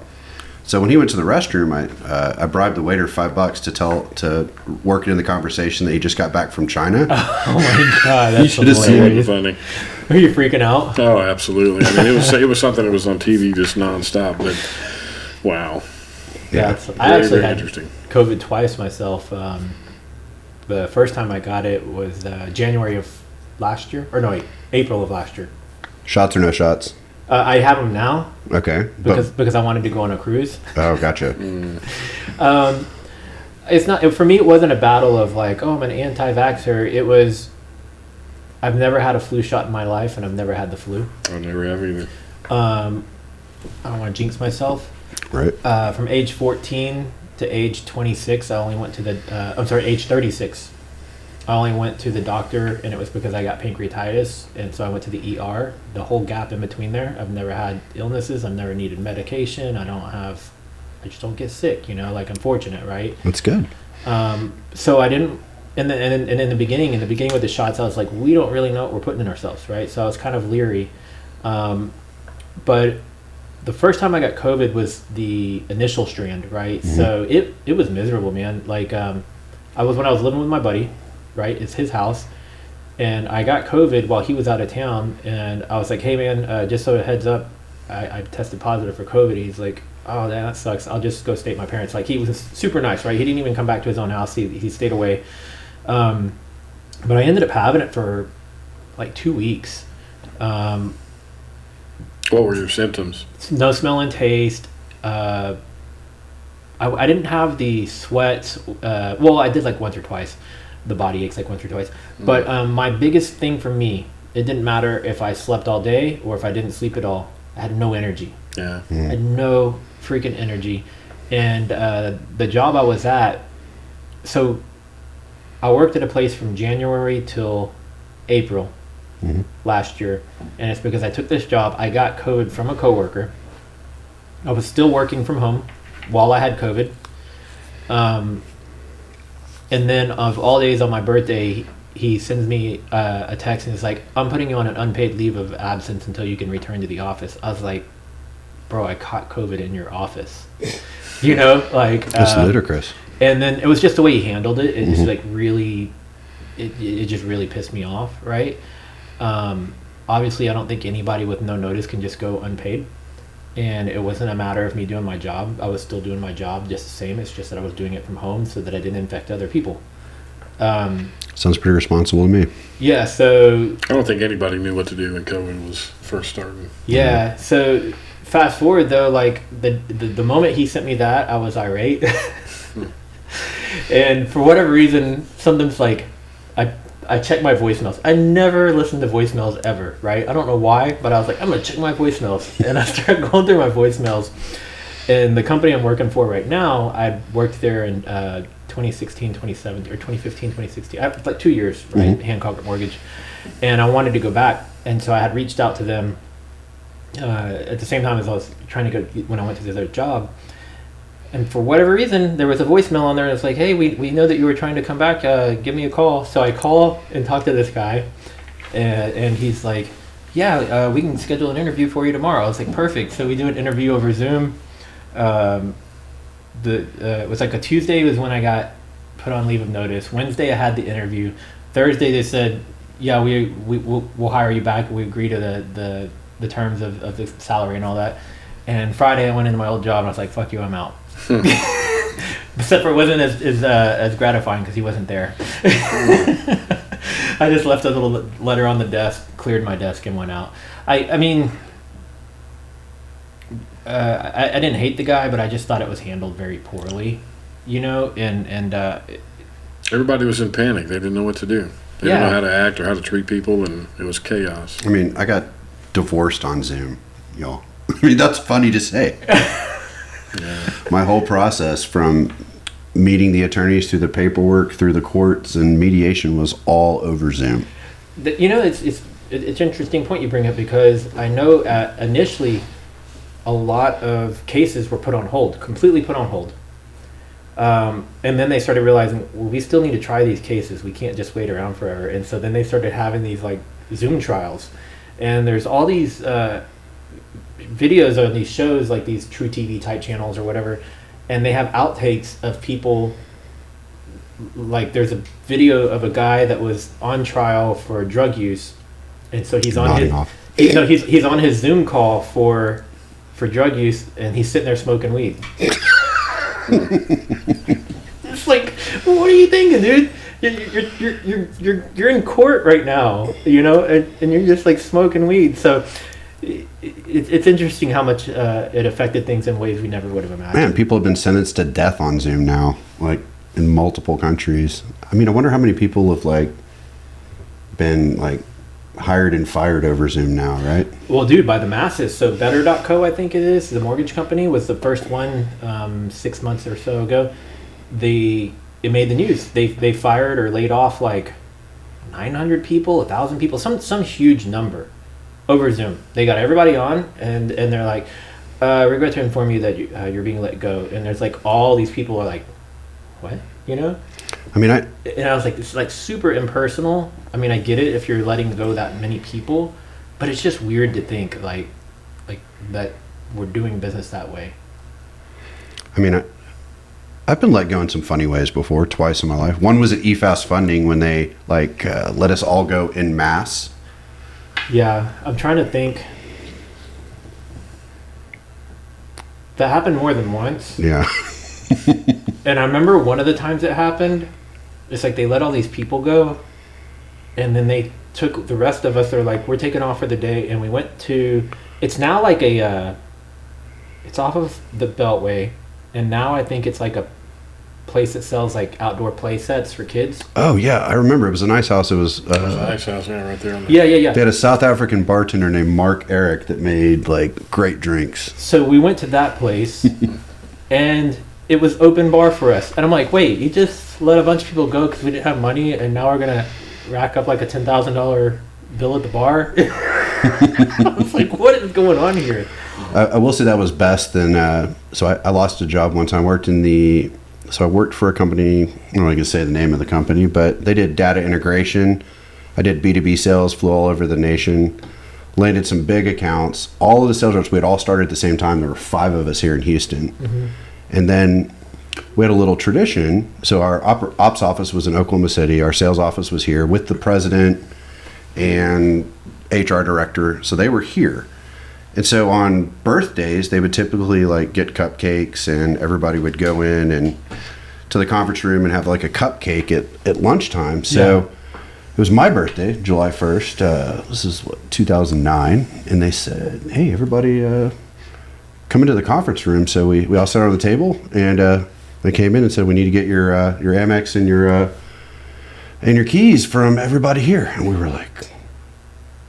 So when he went to the restroom, I bribed the waiter $5 to work it in the conversation that he just got back from China. Oh my God, that's you should have seen it. Funny. Were you freaking out? Oh, absolutely. I mean, it was something that was on TV just nonstop, but wow. Yeah, I actually had COVID twice myself. The first time I got it was January of last year, or no, wait, April of last year. Shots or no shots? I have them now. Okay. Because I wanted to go on a cruise. Oh, gotcha. It's not for me. It wasn't a battle of like, oh, I'm an anti-vaxxer. It was, I've never had a flu shot in my life, and I've never had the flu. I never have either. I don't want to jinx myself. Right. From age 14 to age 26, I only went to age 36. I only went to the doctor, and it was because I got pancreatitis, and so I went to the ER. The whole gap in between there, I've never had illnesses. I've never needed medication. I just don't get sick. Like I'm fortunate, right? That's good. So I didn't. And in the beginning with the shots, I was like, we don't really know what we're putting in ourselves, right? So I was kind of leery, but the first time I got COVID was the initial strand, right? Mm-hmm. So it was miserable, man. Like when I was living with my buddy, right? It's his house, and I got COVID while he was out of town, and I was like, hey man, just so a heads up, I tested positive for COVID. He's like, oh, that sucks. I'll just go stay at my parents. Like, he was super nice, right? He didn't even come back to his own house. He stayed away. But I ended up having it for like 2 weeks. What were your symptoms? No smell and taste. I didn't have the sweats. Well, I did like once or twice. The body aches like once or twice. But my biggest thing for me, it didn't matter if I slept all day or if I didn't sleep at all. I had no energy. Yeah. I had no freaking energy. And the job I was at, so I worked at a place from January till April last year. And it's because I took this job. I got COVID from a coworker. I was still working from home while I had COVID. And then of all days on my birthday, he sends me a text and it's like, I'm putting you on an unpaid leave of absence until you can return to the office. I was like, bro, I caught COVID in your office. You know, like... That's ludicrous. And then it was just the way he handled it. It just like really... It just really pissed me off, right? Obviously, I don't think anybody with no notice can just go unpaid. And it wasn't a matter of me doing my job. I was still doing my job just the same. It's just that I was doing it from home so that I didn't infect other people. Sounds pretty responsible to me. Yeah, so... I don't think anybody knew what to do when COVID was first starting. Yeah, so fast forward though, like the moment he sent me that, I was irate. And for whatever reason, sometimes like I check my voicemails. I never listen to voicemails ever, right? I don't know why, but I was like, I'm gonna check my voicemails. And I started going through my voicemails. And the company I'm working for right now, I worked there in 2016, 2017, or 2015, 2016. Like 2 years, right? Hancock Mortgage. And I wanted to go back. And so I had reached out to them at the same time as I was trying to go when I went to the other job. And for whatever reason, there was a voicemail on there and it's like, hey, we know that you were trying to come back. Give me a call. So I call and talk to this guy. And he's like, yeah, we can schedule an interview for you tomorrow. I was like, perfect. So we do an interview over Zoom. It was like a Tuesday was when I got put on leave of notice. Wednesday I had the interview. Thursday they said, yeah, we'll hire you back. We agree to the terms of the salary and all that. And Friday I went into my old job and I was like, fuck you, I'm out. Except for it wasn't as gratifying because he wasn't there. I just left a little letter on the desk, cleared my desk, and went out. I mean, I didn't hate the guy, but I just thought it was handled very poorly, you know. And everybody was in panic. They didn't know what to do. They didn't know how to act or how to treat people, and it was chaos. I mean, I got divorced on Zoom, y'all. I mean, that's funny to say. My whole process from meeting the attorneys through the paperwork, through the courts, and mediation was all over Zoom. You know, it's an interesting point you bring up because I know initially a lot of cases were put on hold, completely put on hold. And then they started realizing, well, we still need to try these cases. We can't just wait around forever. And so then they started having these like Zoom trials. And there's all these videos on these shows, like these True TV type channels or whatever, and they have outtakes of people. Like there's a video of a guy that was on trial for drug use, and so he's on he's on his Zoom call for drug use, and he's sitting there smoking weed. It's like, what are you thinking, dude? You're in court right now, you know, and you're just like smoking weed. So it's interesting how much it affected things in ways we never would have imagined. Man, people have been sentenced to death on Zoom now, like in multiple countries. I mean, I wonder how many people have like been like hired and fired over Zoom now, right? Well, dude, by the masses. So Better.co, I think it is, the mortgage company, was the first one 6 months or so ago. It made the news. They fired or laid off like 900 people, 1,000 people, some huge number over Zoom. They got everybody on, and they're like, regret to inform you that you're being let go. And there's like all these people are like, what? You know? I mean, I was like, it's like super impersonal. I mean, I get it if you're letting go that many people, but it's just weird to think like that were doing business that way. I mean, I've been let go in some funny ways before, twice in my life. One was at eFast Funding when they let us all go en masse. Yeah, I'm trying to think. That happened more than once. Yeah. And I remember one of the times it happened, it's like they let all these people go, and then they took the rest of us. They're like, we're taking off for the day, and we went to, it's now like it's off of the Beltway, and now I think it's like a place that sells like outdoor play sets for kids. Oh yeah, I remember. It was a nice house. It was It was a nice house, yeah, right there. On the, Yeah. They had a South African bartender named Mark Eric that made like great drinks. So we went to that place, and it was open bar for us. And I'm like, wait, you just let a bunch of people go because we didn't have money, and now we're gonna rack up like a $10,000 bill at the bar? I was like, what is going on here? I will say that was best than. So I lost a job one time. I worked for a company. I don't know if I can say the name of the company, but they did data integration. I did B2B sales, flew all over the nation, landed some big accounts. All of the sales reps, we had all started at the same time. There were 5 of us here in Houston. Mm-hmm. And then we had a little tradition. So our ops office was in Oklahoma City. Our sales office was here with the president and HR director. So they were here. And so on birthdays, they would typically like get cupcakes, and everybody would go in and to the conference room and have like a cupcake at lunchtime. So it was my birthday, July 1st. This is 2009. And they said, hey, everybody come into the conference room. So we all sat around the table, and they came in and said, we need to get your Amex and your keys from everybody here. And we were like,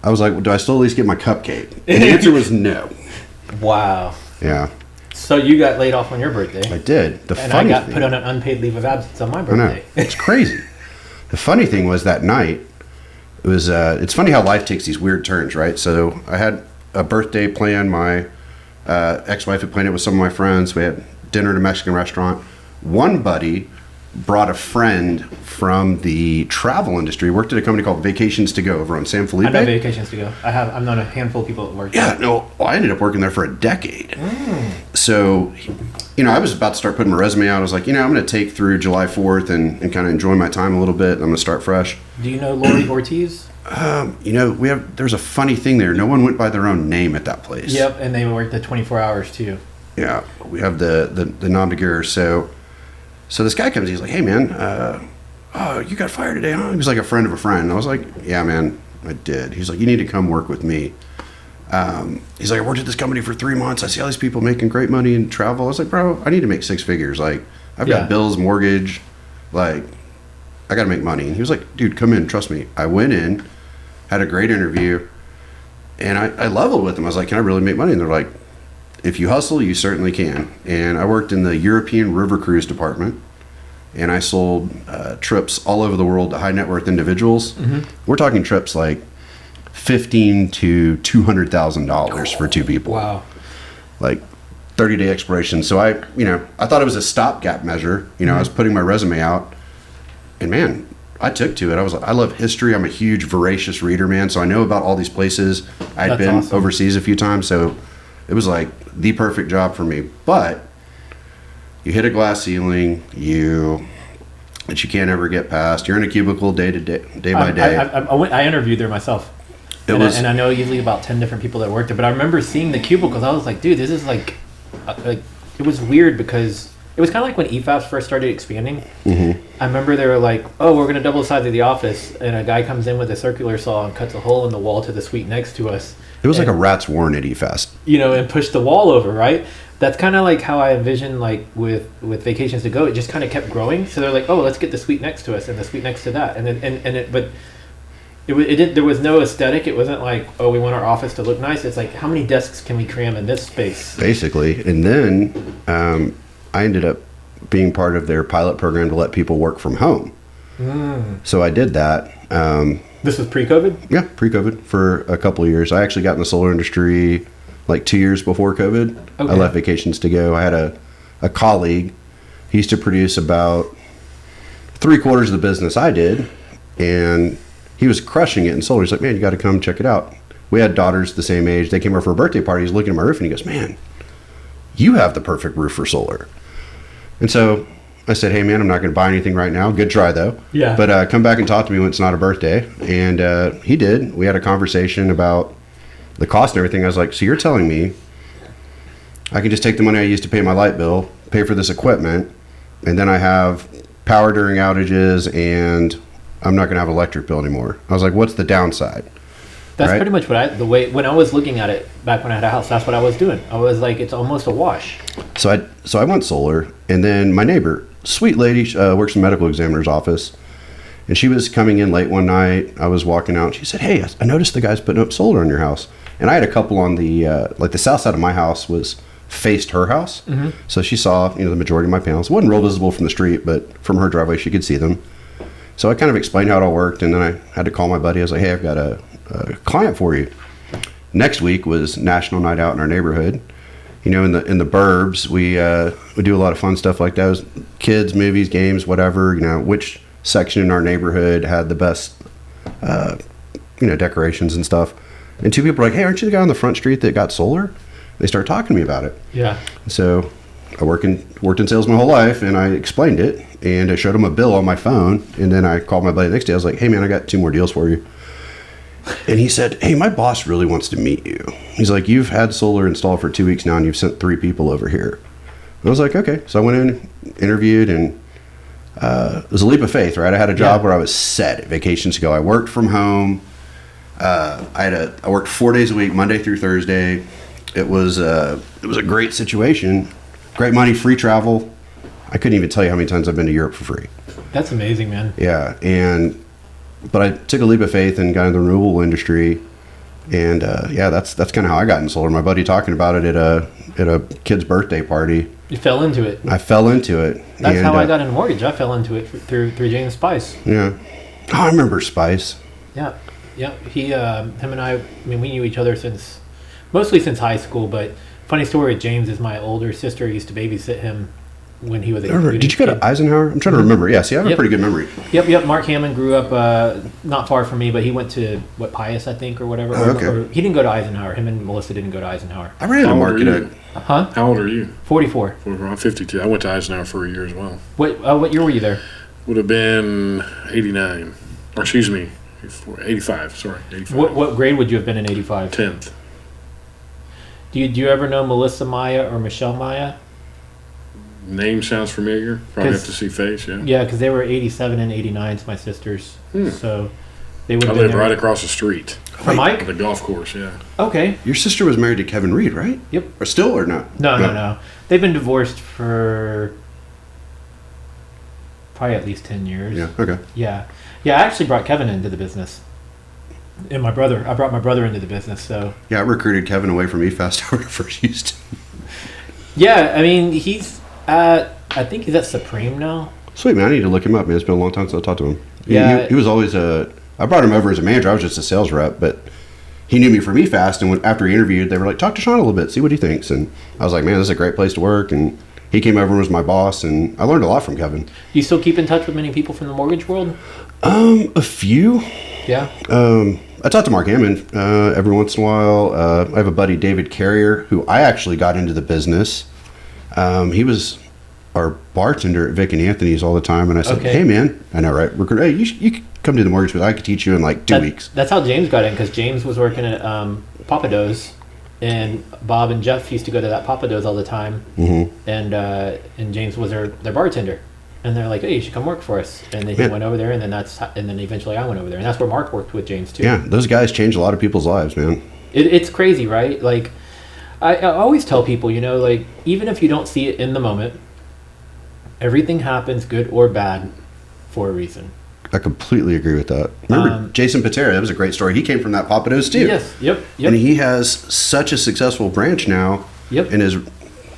I was like, well, do I still at least get my cupcake? And the answer was no. Wow. Yeah. So you got laid off on your birthday. I did. And I got put on an unpaid leave of absence on my birthday. It's crazy. The funny thing was that night, it was, it's funny how life takes these weird turns, right? So I had a birthday planned. My ex-wife had planned it with some of my friends. We had dinner at a Mexican restaurant. One buddy brought a friend from the travel industry, worked at a company called Vacations to Go over on San Felipe. I know Vacations to Go. I've known a handful of people that work there. Yeah, no, well, I ended up working there for a decade. So, I was about to start putting my resume out. I was like, I'm going to take through July 4th and kind of enjoy my time a little bit. I'm going to start fresh. Do you know Lori Ortiz? There's a funny thing there. No one went by their own name at that place. Yep, and they worked the 24 hours too. Yeah, we have the nom de guerre. So this guy comes, he's like, hey man, you got fired today, huh? He was like a friend of a friend. And I was like, yeah man, I did. He's like, you need to come work with me. He's like, I worked at this company for 3 months. I see all these people making great money in travel. I was like, bro, I need to make 6 figures. Like, I've got bills, mortgage, like, I got to make money. And he was like, dude, come in, trust me. I went in, had a great interview, and I leveled with them. I was like, can I really make money? And they're like, if you hustle, you certainly can. And I worked in the European River Cruise department, and I sold trips all over the world to high net worth individuals. Mm-hmm. We're talking trips like $15,000 to $200,000 for 2 people. Wow. Like 30-day expiration. So I thought it was a stopgap measure. I was putting my resume out, and man, I took to it. I was like, I love history. I'm a huge voracious reader, man. So I know about all these places. I'd been awesome. Overseas a few times, so it was like the perfect job for me. But you hit a glass ceiling, that you can't ever get past. You're in a cubicle day by day. I interviewed there myself. And I know usually about 10 different people that worked there. But I remember seeing the cubicles. I was like, dude, this is like it was weird because it was kind of like when EFAS first started expanding. Mm-hmm. I remember they were like, oh, we're going to double the size of the office. And a guy comes in with a circular saw and cuts a hole in the wall to the suite next to us. It was like a rat's warren at EFAS. And pushed the wall over, right? That's kind of like how I envisioned, like with Vacations to Go. It just kind of kept growing. So they're like, oh, let's get the suite next to us and the suite next to that, there was no aesthetic. It wasn't like, oh, we want our office to look nice. It's like, how many desks can we cram in this space? Basically, and then I ended up being part of their pilot program to let people work from home. So I did that. This was pre-COVID? Yeah, pre-COVID for a couple of years. I actually got in the solar industry like 2 years before COVID. Okay. I left Vacations to Go. I had a colleague. He used to produce about 3/4 of the business I did, and he was crushing it in solar. He's like, man, you got to come check it out. We had daughters the same age. They came over for a birthday party. He's looking at my roof, and he goes, man, you have the perfect roof for solar. And so I said, hey man, I'm not going to buy anything right now. Good try though. Yeah. But come back and talk to me when it's not a birthday. And he did. We had a conversation about the cost and everything. I was like, so you're telling me I can just take the money I used to pay my light bill, pay for this equipment, and then I have power during outages, and I'm not going to have electric bill anymore. I was like, what's the downside? That's Right? pretty much when I was looking at it back when I had a house, that's what I was doing. I was like, it's almost a wash. So I went solar, and then my neighbor, sweet lady, works in the medical examiner's office, and she was coming in late one night. I was walking out, and she said, hey, I noticed the guy's putting up solar on your house. And I had a couple on the, like the south side of my house faced her house. Mm-hmm. So she saw, the majority of my panels. It wasn't real visible from the street, but from her driveway, she could see them. So I kind of explained how it all worked, and then I had to call my buddy. I was like, hey, I've got a client for you. Next week was National Night Out in our neighborhood. In the burbs, we do a lot of fun stuff like that. It was kids, movies, games, whatever. Which section in our neighborhood had the best, decorations and stuff. And two people were like, hey, aren't you the guy on the front street that got solar? They started talking to me about it. Yeah. So I worked in sales my whole life, and I explained it, and I showed him a bill on my phone, and then I called my buddy the next day. I was like, hey man, I got 2 more deals for you. And he said, hey, my boss really wants to meet you. He's like, you've had solar installed for 2 weeks now, and you've sent 3 people over here. And I was like, okay. So I went in, interviewed, and it was a leap of faith, right? I had a job where I was set vacations ago. I worked from home. I worked 4 days a week, Monday through Thursday. It was a great situation, great money, free travel. I couldn't even tell you how many times I've been to Europe for free. That's amazing, man. Yeah, but I took a leap of faith and got into the renewable industry, and that's kind of how I got in solar. My buddy talking about it at a kid's birthday party. You fell into it. I fell into it. That's how I got in mortgage. I fell into it through James Spice. Yeah, I remember Spice. Yeah. He, him and I mean, we knew each other mostly since high school. But funny story, James is my older sister. I used to babysit him when he was Did you go to Eisenhower? I'm trying to remember. Yeah, see, I have a pretty good memory. Yep. Mark Hammond grew up not far from me, but he went to Pius, I think, or whatever. Okay. Or he didn't go to Eisenhower. Him and Melissa didn't go to Eisenhower. I ran into Mark at a... Huh? How old are you? 44. I'm 52. I went to Eisenhower for a year as well. What year were you there? Would have been 89. Or excuse me, 85. Sorry, 85. What grade would you have been in 85? 10th. Do you ever know Melissa Maya or Michelle Maya? Name sounds familiar. Probably have to see face, yeah. Yeah, because they were 87 and 89s, my sisters. So they would have I been live there. right across the street. From Mike? The golf course, yeah. Okay. Your sister was married to Kevin Reed, right? Yep. Or still or not? No. They've been divorced for probably at least 10 years. Yeah, okay. Yeah. I actually brought Kevin into the business. And I brought my brother into the business, so. Yeah, I recruited Kevin away from EFAST when I first used him. Yeah, I mean, he's I think he's at Supreme now. Sweet, man. I need to look him up, man. It's been a long time since I talked to him. Yeah. He was always I brought him over as a manager. I was just a sales rep, but he knew me from EFAST, and after he interviewed, they were like, talk to Shawn a little bit, see what he thinks. And I was like, man, this is a great place to work. And he came over and was my boss, and I learned a lot from Kevin. Do you still keep in touch with many people from the mortgage world? A few. Yeah. I talk to Mark Hammond every once in a while. I have a buddy, David Carrier, who I actually got into the business. He was our bartender at Vic and Anthony's all the time, and I said, hey, man, I know, right? Hey, you could come to the mortgage with. I could teach you in like 2 weeks. That's how James got in, because James was working at Papado's, and Bob and Jeff used to go to that Papado's all the time, and James was their bartender. And they're like, hey, you should come work for us. And then he went over there, and then eventually I went over there. And that's where Mark worked with James, too. Yeah, those guys change a lot of people's lives, man. It's crazy, right? Like, I always tell people, like, even if you don't see it in the moment, everything happens, good or bad, for a reason. I completely agree with that. Remember Jason Patera? That was a great story. He came from that Papado's, too. Yes, yep. And he has such a successful branch now. Yep. And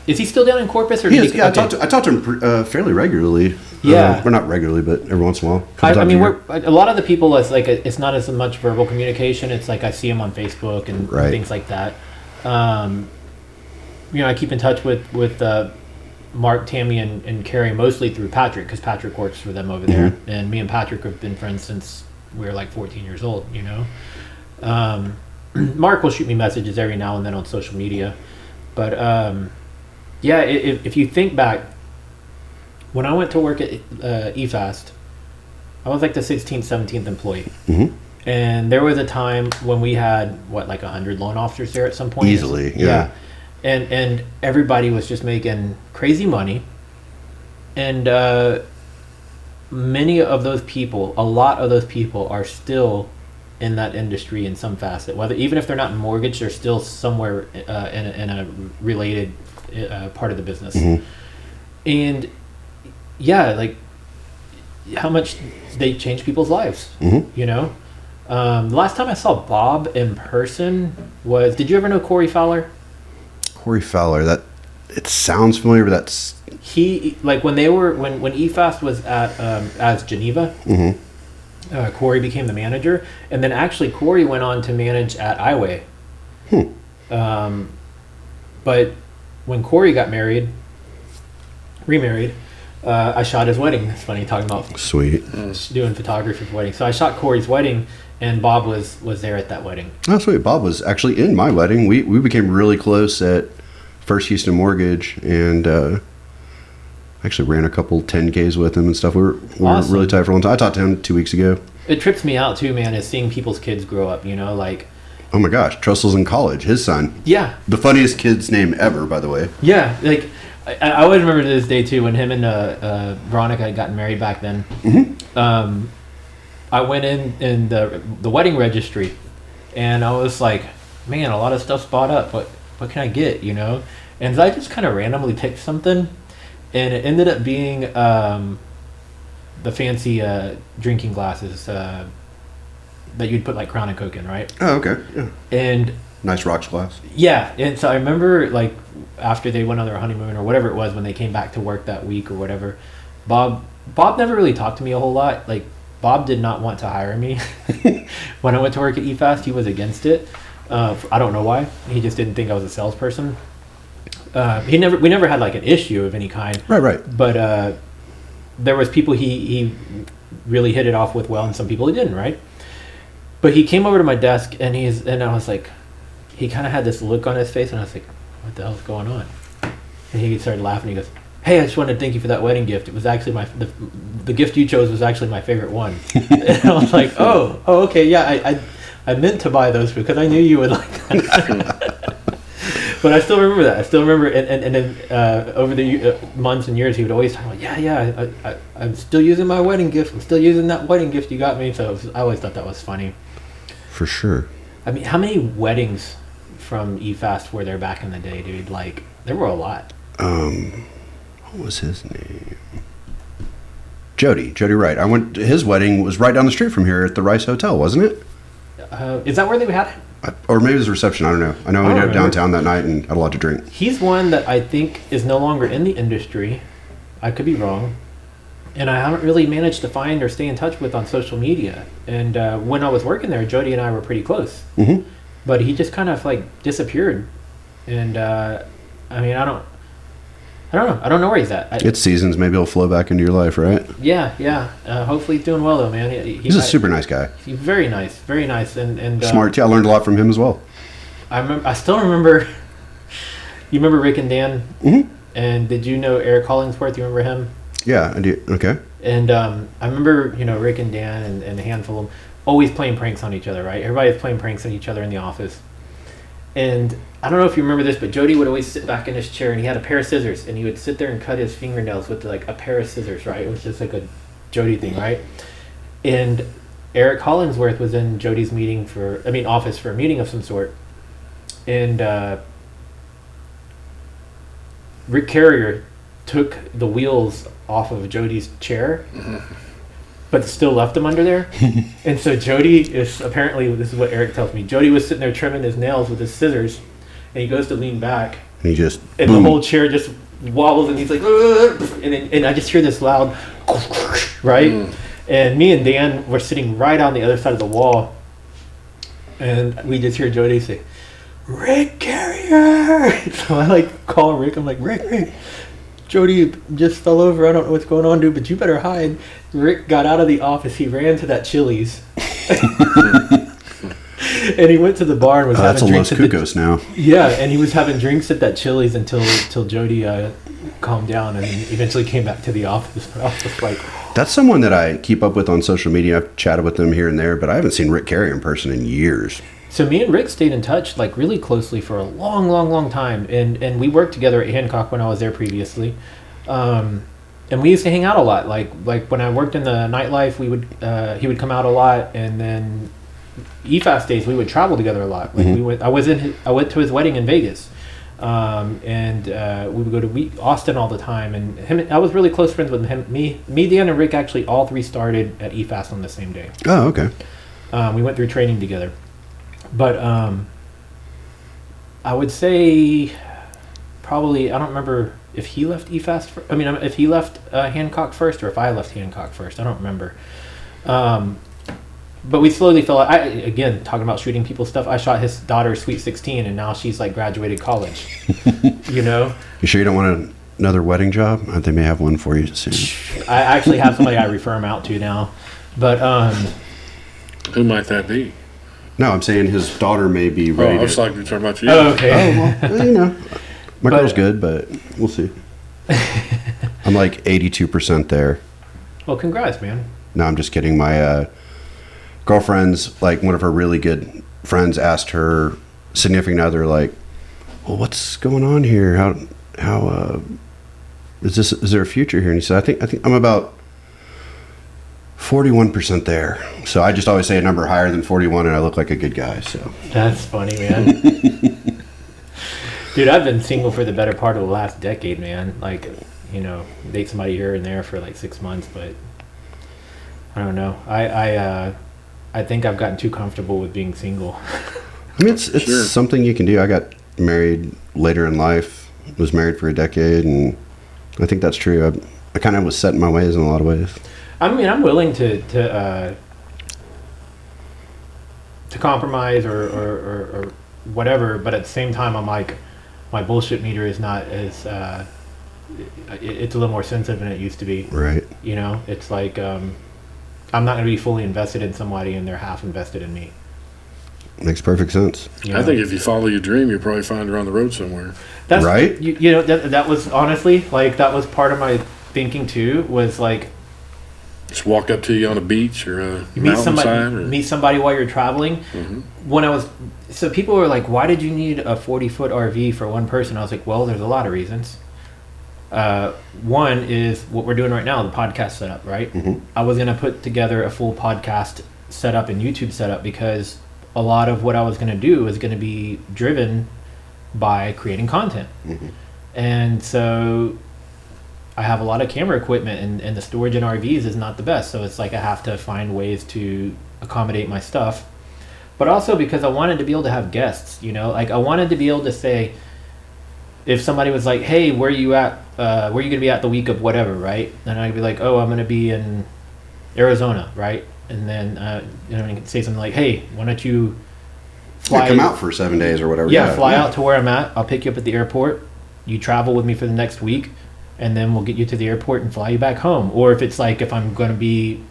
is he still down in Corpus? Or I talked to him fairly regularly. Yeah. Well, not regularly, but every once in a while. I mean, a lot of the people, it's not as much verbal communication. It's like I see him on Facebook and things like that. I keep in touch with Mark, Tammy, and Carrie mostly through Patrick, because Patrick works for them over there. And me and Patrick have been friends since we were like 14 years old, Mark will shoot me messages every now and then on social media. But Yeah, if you think back, when I went to work at EFAST, I was like the 16th, 17th employee. Mm-hmm. And there was a time when we had, like 100 loan officers there at some point? Easily, yeah. And everybody was just making crazy money. And many of those people, a lot of those people are still in that industry in some facet. Whether even if they're not in mortgage, they're still somewhere in a related part of the business. Mm-hmm. And yeah, like how much they change people's lives. Mm-hmm. You know, the last time I saw Bob in person was. Did you ever know Corey Fowler? Corey Fowler. That it sounds familiar, but that's he like when EFAST was at as Geneva. Mm-hmm. Corey became the manager, and then actually Corey went on to manage at Iway. But when Corey got remarried, I shot his wedding. It's funny talking about sweet doing photography for weddings. So I shot Corey's wedding, and Bob was there at that wedding. Oh, sweet. Bob was actually in my wedding. We became really close at First Houston Mortgage, and actually ran a couple 10Ks with him and stuff. We were Awesome. really tight for a long time. I talked to him 2 weeks ago. It trips me out too, man, is seeing people's kids grow up, you know, like... Oh my gosh, Trustle's in college, his son. Yeah. The funniest kid's name ever, by the way. Yeah, like, I always remember to this day too, when him and Veronica had gotten married back then. Mm-hmm. I went in the wedding registry, and I was like, man, a lot of stuff's bought up. What can I get, you know? And I just kind of randomly picked something, and it ended up being the fancy drinking glasses that you'd put like Crown and Coke in, right? Oh, okay. Yeah. And Nice rocks glass. yeah, and so I remember like after they went on their honeymoon or whatever it was, when they came back to work that week or whatever, Bob never really talked to me a whole lot. Like Bob did not want to hire me when I went to work at EFAST. He was against it. I don't know why. He just didn't think I was a salesperson. We never had like an issue of any kind. Right. But there was people he really hit it off with well, and some people he didn't, right? But he came over to my desk, and I was like, he kind of had this look on his face, and I was like, what the hell's going on? And he started laughing. He goes, hey, I just wanted to thank you for that wedding gift. It was actually the gift you chose was actually my favorite one. And I was like, oh, okay, yeah, I meant to buy those because I knew you would like that. But I still remember that. I still remember, and then over the months and years, he would always talk about, yeah, I'm still using my wedding gift. I'm still using that wedding gift you got me. So I always thought that was funny. For sure. I mean, how many weddings from EFAST were there back in the day, dude? Like, there were a lot. What was his name? Jody Wright. his wedding was right down the street from here at the Rice Hotel, wasn't it? Is that where they had it? Or maybe it was a reception, I don't know. I know we ended up downtown that night and had a lot to drink. He's one that I think is no longer in the industry. I could be wrong. And I haven't really managed to find or stay in touch with on social media. And when I was working there, Jody and I were pretty close. Mm-hmm. But he just kind of like disappeared. And I mean, I don't know. I don't know where he's at. It's seasons. Maybe he'll flow back into your life, right? Yeah. Hopefully he's doing well though, man. He's a super nice guy. He's very nice, and smart. Yeah, I learned a lot from him as well. I still remember. You remember Rick and Dan? Mm-hmm. And did you know Eric Hollingsworth? You remember him? Yeah, I do. Okay. And I remember, Rick and Dan and a handful of them always playing pranks on each other, right? Everybody was playing pranks on each other in the office. And I don't know if you remember this, but Jody would always sit back in his chair, and he had a pair of scissors, and he would sit there and cut his fingernails with like a pair of scissors, right? It was just like a Jody thing, right? And Eric Hollingsworth was in Jody's office for a meeting of some sort. And Rick Carrier took the wheels off of Jody's chair, but still left them under there. And so Jody is apparently, this is what Eric tells me, Jody was sitting there trimming his nails with his scissors, and he goes to lean back, and he just and boom. the whole chair just wobbles, and he's like, and I just hear this loud, right? And me and Dan were sitting right on the other side of the wall, and we just hear Jody say, Rick Carrier. So I like call Rick. I'm like, Rick, Jody just fell over. I don't know what's going on, dude, but you better hide. Rick got out of the office. He ran to that Chili's. And he went to the bar and was That's a having Los drinks. Cucos now. Yeah, and he was having drinks at that Chili's until Jody calmed down and eventually came back to the office. I was just like, That's someone that I keep up with on social media. I've chatted with them here and there, but I haven't seen Rick Carey in person in years. so me and Rick stayed in touch like really closely for a long time, and we worked together at Hancock when I was there previously, and we used to hang out a lot. Like when I worked in the nightlife, he would come out a lot, and then EFAS days we would travel together a lot. Like I went to his wedding in Vegas, and we would go to Austin all the time. And I was really close friends with him. Me, Dan, and Rick actually all three started at EFAS on the same day. Oh, okay. We went through training together. But I would say probably, I don't remember if he left EFAS. If he left Hancock first or if I left Hancock first. I don't remember. But we slowly fell out. Again, talking about shooting people stuff, I shot his daughter's Sweet 16, and now she's like graduated college. You know? You sure you don't want another wedding job? They may have one for you soon. I actually have somebody I refer him out to now. But Who might that be? No, I'm saying his daughter may be ready I was to... like, you're talking about you. oh, okay. Well, you know, my girl's good, but we'll see. I'm like 82% there. Well, congrats, man. No, I'm just kidding. My girlfriend's, like, one of her really good friends asked her significant other, like, well, what's going on here? How is there a future here? And he said, I think I'm about 41% there. So I just always say a number higher than 41 and I look like a good guy. So That's funny, man. Dude, I've been single for the better part of the last decade, man. Like, you know, date somebody here and there for like 6 months, but I don't know. I think I've gotten too comfortable with being single. I mean, it's Sure. something you can do. I got married later in life, was married for a decade, and I think that's true. I kind of was set in my ways in a lot of ways. I mean, I'm willing to compromise or whatever, but at the same time, I'm like, my bullshit meter is not as it's a little more sensitive than it used to be. Right. You know, it's like I'm not going to be fully invested in somebody, and they're half invested in me. Makes perfect sense. You know? I think if you follow your dream, you'll probably find her on the road somewhere. That's Right? You know, that was honestly like that was part of my thinking too. Was like Just walk up to you on a beach or a you meet mountainside. meet somebody while you're traveling. When I was so people were like, why did you need a 40-foot RV for one person? I was like, well, there's a lot of reasons. One is what we're doing right now, the podcast setup, right? I was going to put together a full podcast setup and YouTube setup because a lot of what I was going to do is going to be driven by creating content. And so I have a lot of camera equipment, and the storage in RVs is not the best. So it's like I have to find ways to accommodate my stuff. But also because I wanted to be able to have guests, you know? Like I wanted to be able to say, if somebody was like, hey, where are you at? Where are you going to be at the week of whatever, right? And I'd be like, oh, I'm going to be in Arizona, right? And then, you know, I can say something like, hey, why don't you fly... Come out for 7 days or whatever. Yeah, fly out to where I'm at. I'll pick you up at the airport. You travel with me for the next week, and then we'll get you to the airport and fly you back home. Or if it's like, if I'm going to be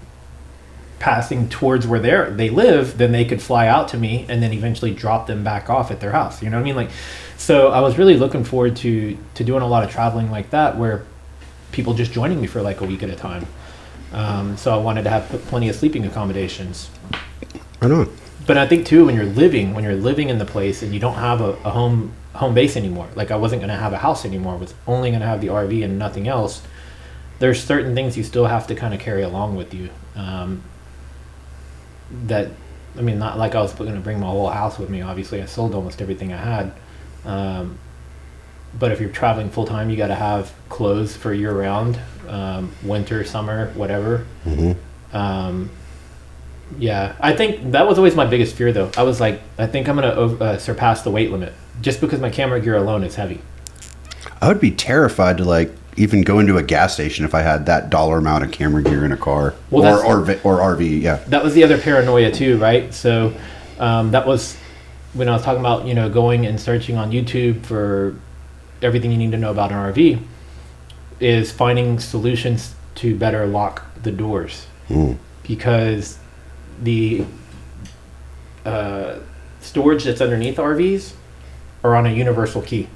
passing towards where they live, then they could fly out to me and then eventually drop them back off at their house. You know what I mean? Like, so I was really looking forward to doing a lot of traveling like that, where people just joining me for like a week at a time. So I wanted to have plenty of sleeping accommodations. Right on. But I think too, when you're living in the place and you don't have a home base anymore, like I wasn't going to have a house anymore, I was only going to have the RV and nothing else. There's certain things you still have to kind of carry along with you. That, I mean, not like I was going to bring my whole house with me. Obviously, I sold almost everything I had. But if you're traveling full time, you got to have clothes for year round, winter, summer, whatever. Yeah, I think that was always my biggest fear, though. I was like, I think I'm going to surpass the weight limit just because my camera gear alone is heavy. I would be terrified to like even go into a gas station if I had that dollar amount of camera gear in a car. Well, or RV, yeah. That was the other paranoia too, right? So that was when I was talking about, you know, going and searching on YouTube for everything you need to know about an RV, is finding solutions to better lock the doors. Because the storage that's underneath RVs are on a universal key.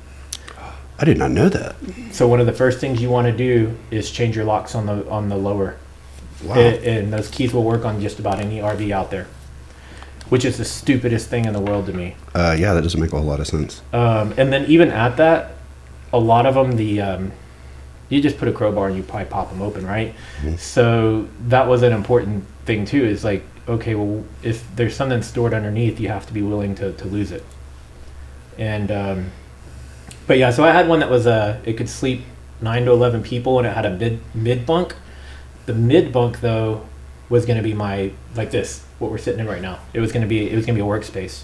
I did not know that. So one of the first things you want to do is change your locks on the lower. Wow. And those keys will work on just about any RV out there, which is the stupidest thing in the world to me. Yeah, that doesn't make a whole lot of sense. And then even at that, a lot of them, you just put a crowbar and you probably pop them open, right? Mm-hmm. So that was an important thing too, is like, okay, well, if there's something stored underneath, you have to be willing to lose it. And, but yeah, so I had one that was, it could sleep 9 to 11 people, and it had a mid bunk. The mid bunk though was going to be like this, what we're sitting in right now. It was going to be a workspace.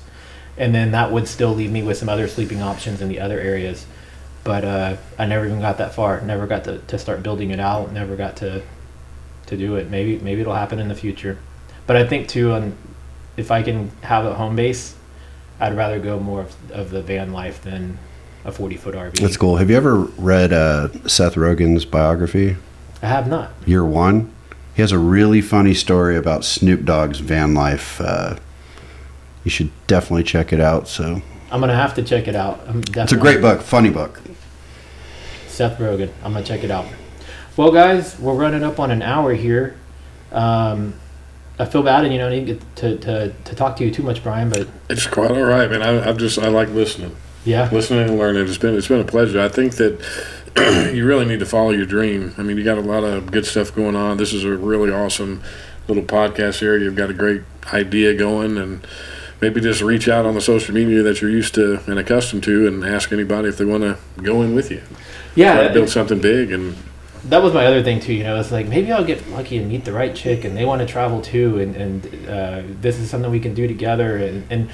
And then that would still leave me with some other sleeping options in the other areas. But I never even got that far. Never got to start building it out. Never got to do it. Maybe it'll happen in the future. But I think too, if I can have a home base, I'd rather go more of the van life than a 40-foot RV. That's cool. Have you ever read Seth Rogen's biography? I have not. Year One. He has a really funny story about Snoop Dogg's van life. You should definitely check it out. So I'm gonna have to check it out. it's a great book, funny book. Seth Rogen. I'm gonna check it out. Well, guys, we're running up on an hour here. I feel bad, and you know, I didn't get to talk to you too much, Brian, but It's quite all right, man. I like listening. yeah, Listening and learning. It's been a pleasure. I think that you really need to follow your dream. I mean, you got a lot of good stuff going on. This is a really awesome little podcast here. You've got a great idea going, and maybe just reach out on the social media that you're used to and accustomed to, and ask anybody if they want to go in with you. yeah. Try to build something big. And That was my other thing too. You know, it's like maybe I'll get lucky and meet the right chick, and they want to travel too, and this is something we can do together. And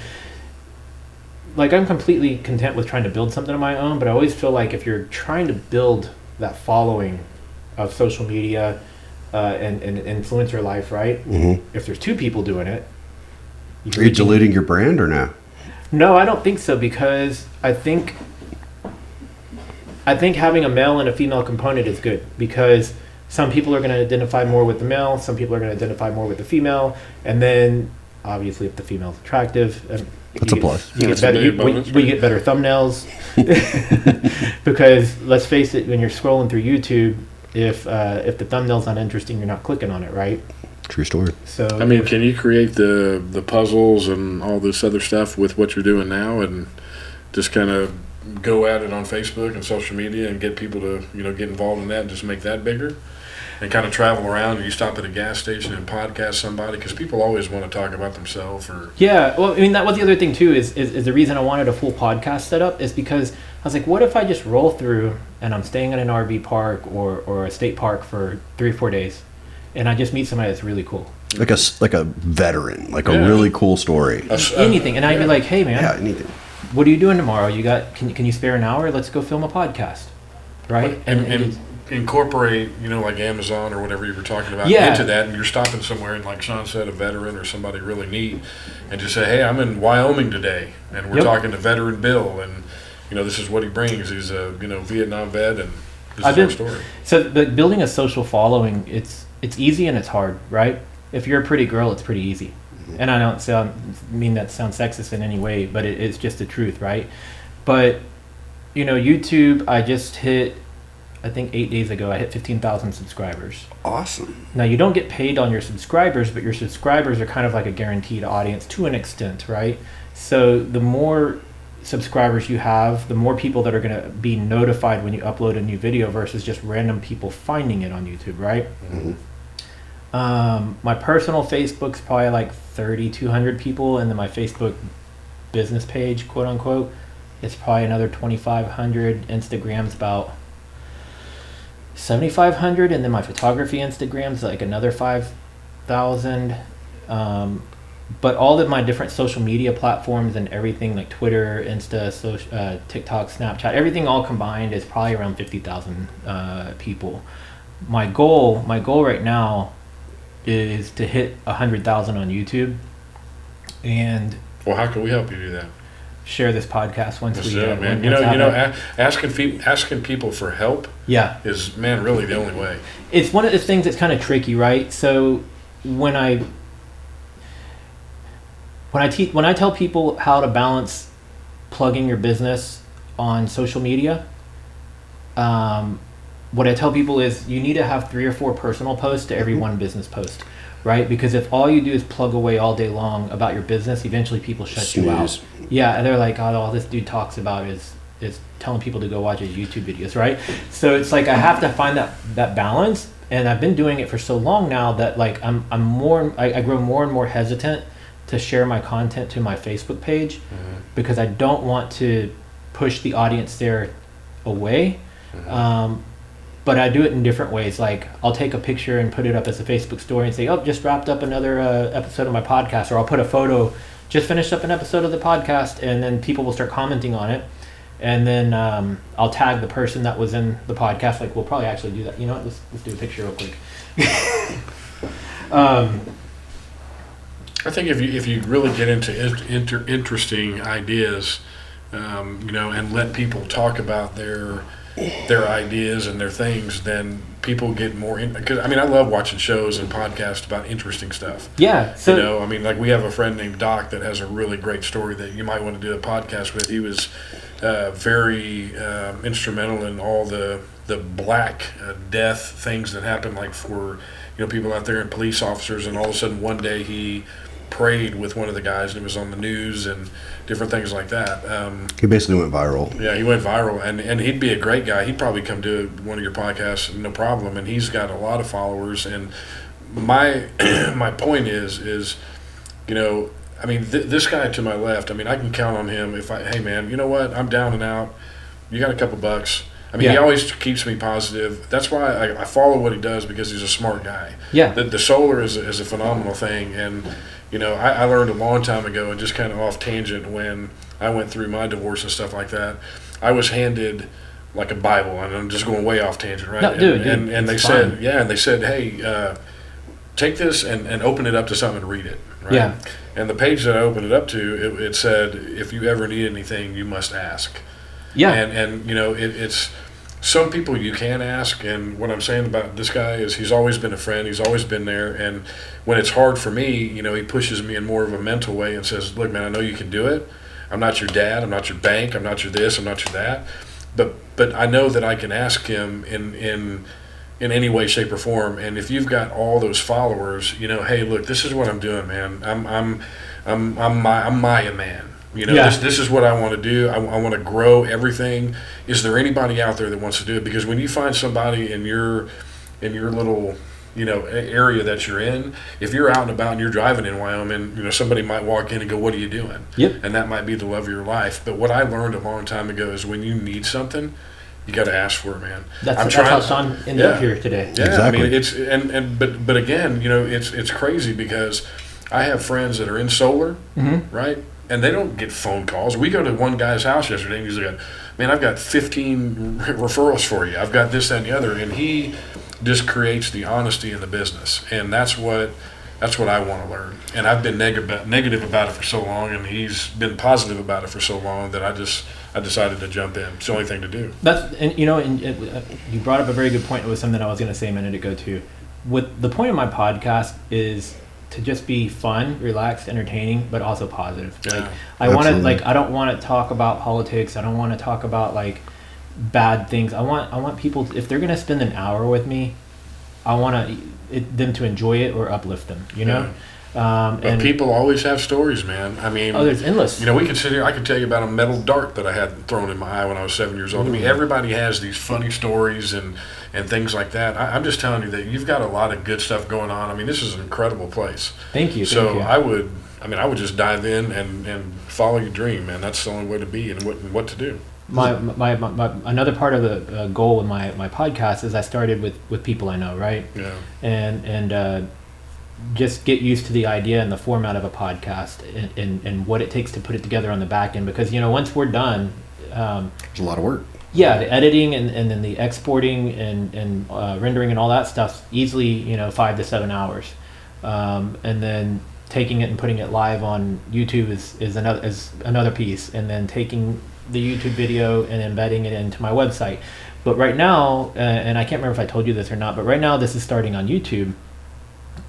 like, I'm completely content with trying to build something of my own, but I always feel like if you're trying to build that following of social media and influencer life, right? Mm-hmm. If there's two people doing it, Are you diluting your brand or no? No, I don't think so, because I think having a male and a female component is good, because some people are going to identify more with the male, some people are going to identify more with the female, and then obviously if the female's attractive, That's a plus. You That's get a better. big bonus, We get better thumbnails, because let's face it, when you're scrolling through YouTube, if the thumbnail's not interesting, you're not clicking on it, right? True story. So I mean, can you create the puzzles and all this other stuff with what you're doing now, and just kind of go at it on Facebook and social media and get people to, you know, get involved in that and just make that bigger, and kind of travel around, and you stop at a gas station and podcast somebody, because people always want to talk about themselves. Or yeah, well, I mean, that was the other thing too, is the reason I wanted a full podcast set up is because I was like, what if I just roll through and I'm staying in an RV park or a state park for 3 or 4 days, and I just meet somebody that's really cool. Like a veteran, like a Yeah. really cool story. Anything, and I'd be like, hey man, Yeah, anything. what are you doing tomorrow? Can you spare an hour? Let's go film a podcast, right? and incorporate, you know, like Amazon or whatever you were talking about, Yeah. into that, and you're stopping somewhere, and like Shawn said, a veteran or somebody really neat, and just say, hey, I'm in Wyoming today, and we're Yep. talking to veteran Bill, and you know, this is what he brings. He's a, you know, Vietnam vet, and this I've is been- our story. So, but building a social following, it's easy and it's hard, right? If you're a pretty girl, it's pretty easy. And I don't mean that sounds sexist in any way, but it's just the truth, right? But, you know, YouTube, I just hit, I think 8 days ago, I hit 15,000 subscribers. Awesome. Now, you don't get paid on your subscribers, but your subscribers are kind of like a guaranteed audience to an extent, right? So the more subscribers you have, the more people that are going to be notified when you upload a new video versus just random people finding it on YouTube, right? Mm-hmm. My personal Facebook's probably like 3,200 people, and then my Facebook business page, quote unquote, it's probably another 2,500. Instagram's about 7,500, and then my photography Instagram's like another 5,000. But all of my different social media platforms and everything, like Twitter, Insta, TikTok, Snapchat, everything all combined is probably around 50,000 people. My goal right now is to hit 100,000 on YouTube, and Well, how can we help you do that? share this podcast once That's we. it, man. Asking people for help Yeah, is, man, really the only way. it's one of the things that's kind of tricky, right? So when when I tell people how to balance plugging your business on social media, what I tell people is you need to have 3 or 4 personal posts to every one business post, right? Because if all you do is plug away all day long about your business, eventually people shut you out. Yeah, and they're like, oh, all this dude talks about is telling people to go watch his YouTube videos, right? So it's like I have to find that balance, and I've been doing it for so long now that like I grow more and more hesitant to share my content to my Facebook page because I don't want to push the audience there away. But I do it in different ways. Like I'll take a picture and put it up as a Facebook story and say, oh, just wrapped up another episode of my podcast. Or I'll put a photo, just finished up an episode of the podcast, and then people will start commenting on it. And then I'll tag the person that was in the podcast. Like we'll probably actually do that. You know what? Let's do a picture real quick. I think if you really get into interesting ideas, and let people talk about their ideas and their things, then people get more because I love watching shows and podcasts about interesting stuff. Yeah. So like we have a friend named Doc that has a really great story that you might want to do a podcast with. He was very instrumental in all the Black Death things that happened, like for people out there and police officers, and all of a sudden one day he prayed with one of the guys and it was on the news and different things like that. He basically went viral. Yeah, he went viral, and he'd be a great guy. He'd probably come to one of your podcasts, no problem, and he's got a lot of followers. And my point is this guy to my left, I can count on him if hey man, you know what, I'm down and out, you got a couple bucks. He always keeps me positive. That's why I follow what he does, because he's a smart guy. Yeah. The solar is a phenomenal thing, and I learned a long time ago, and just kind of off tangent, when I went through my divorce and stuff like that, I was handed like a Bible, and I'm just going way off tangent, right? No, dude, and they said, and they said, hey, take this and open it up to something and read it, right? Yeah. And the page that I opened it up to, it said, if you ever need anything, you must ask. Yeah. And it's some people you can ask, and what I'm saying about this guy is he's always been a friend, he's always been there, and when it's hard for me, he pushes me in more of a mental way and says, look man, I know you can do it. I'm not your dad, I'm not your bank, I'm not your this, I'm not your that, but I know that I can ask him in any way, shape, or form. And if you've got all those followers, hey, look, this is what I'm doing, man. I'm Maya, man. This is what I want to do. I want to grow everything. Is there anybody out there that wants to do it? Because when you find somebody in your little area that you're in, if you're out and about and you're driving in Wyoming, somebody might walk in and go, what are you doing? Yep. And that might be the love of your life. But what I learned a long time ago is when you need something, you got to ask for it, man. That's how Shawn ended up here today. Yeah, exactly. It's but again, it's crazy because I have friends that are in solar, right? And they don't get phone calls. We go to one guy's house yesterday, and he's like, man, I've got 15 referrals for you. I've got this, that, and the other. And he just creates the honesty in the business. And that's what I want to learn. And I've been negative about it for so long, and he's been positive about it for so long that I decided to jump in. It's the only thing to do. You brought up a very good point. It was something I was going to say a minute ago, too. With the point of my podcast is to just be fun, relaxed, entertaining, but also positive. Yeah, I don't want to talk about politics. I don't want to talk about bad things. I want people, if they're going to spend an hour with me, I want them to enjoy it or uplift them, Yeah. But people always have stories, man. There's endless. We could sit here. I could tell you about a metal dart that I had thrown in my eye when I was 7 years old. Everybody has these funny stories and things like that. I'm just telling you that you've got a lot of good stuff going on. This is an incredible place. Thank you. So thank you. I would just dive in and follow your dream, man. That's the only way to be and what to do. My another part of the goal with my podcast is I started with people I know, right? Yeah. And just get used to the idea and the format of a podcast and what it takes to put it together on the back end, because once we're done, It's a lot of work. Yeah, the editing and then the exporting and rendering and all that stuff, easily 5 to 7 hours, and then taking it and putting it live on YouTube is another piece, and then taking the YouTube video and embedding it into my website. But right now, and I can't remember if I told you this or not, but right now this is starting on YouTube.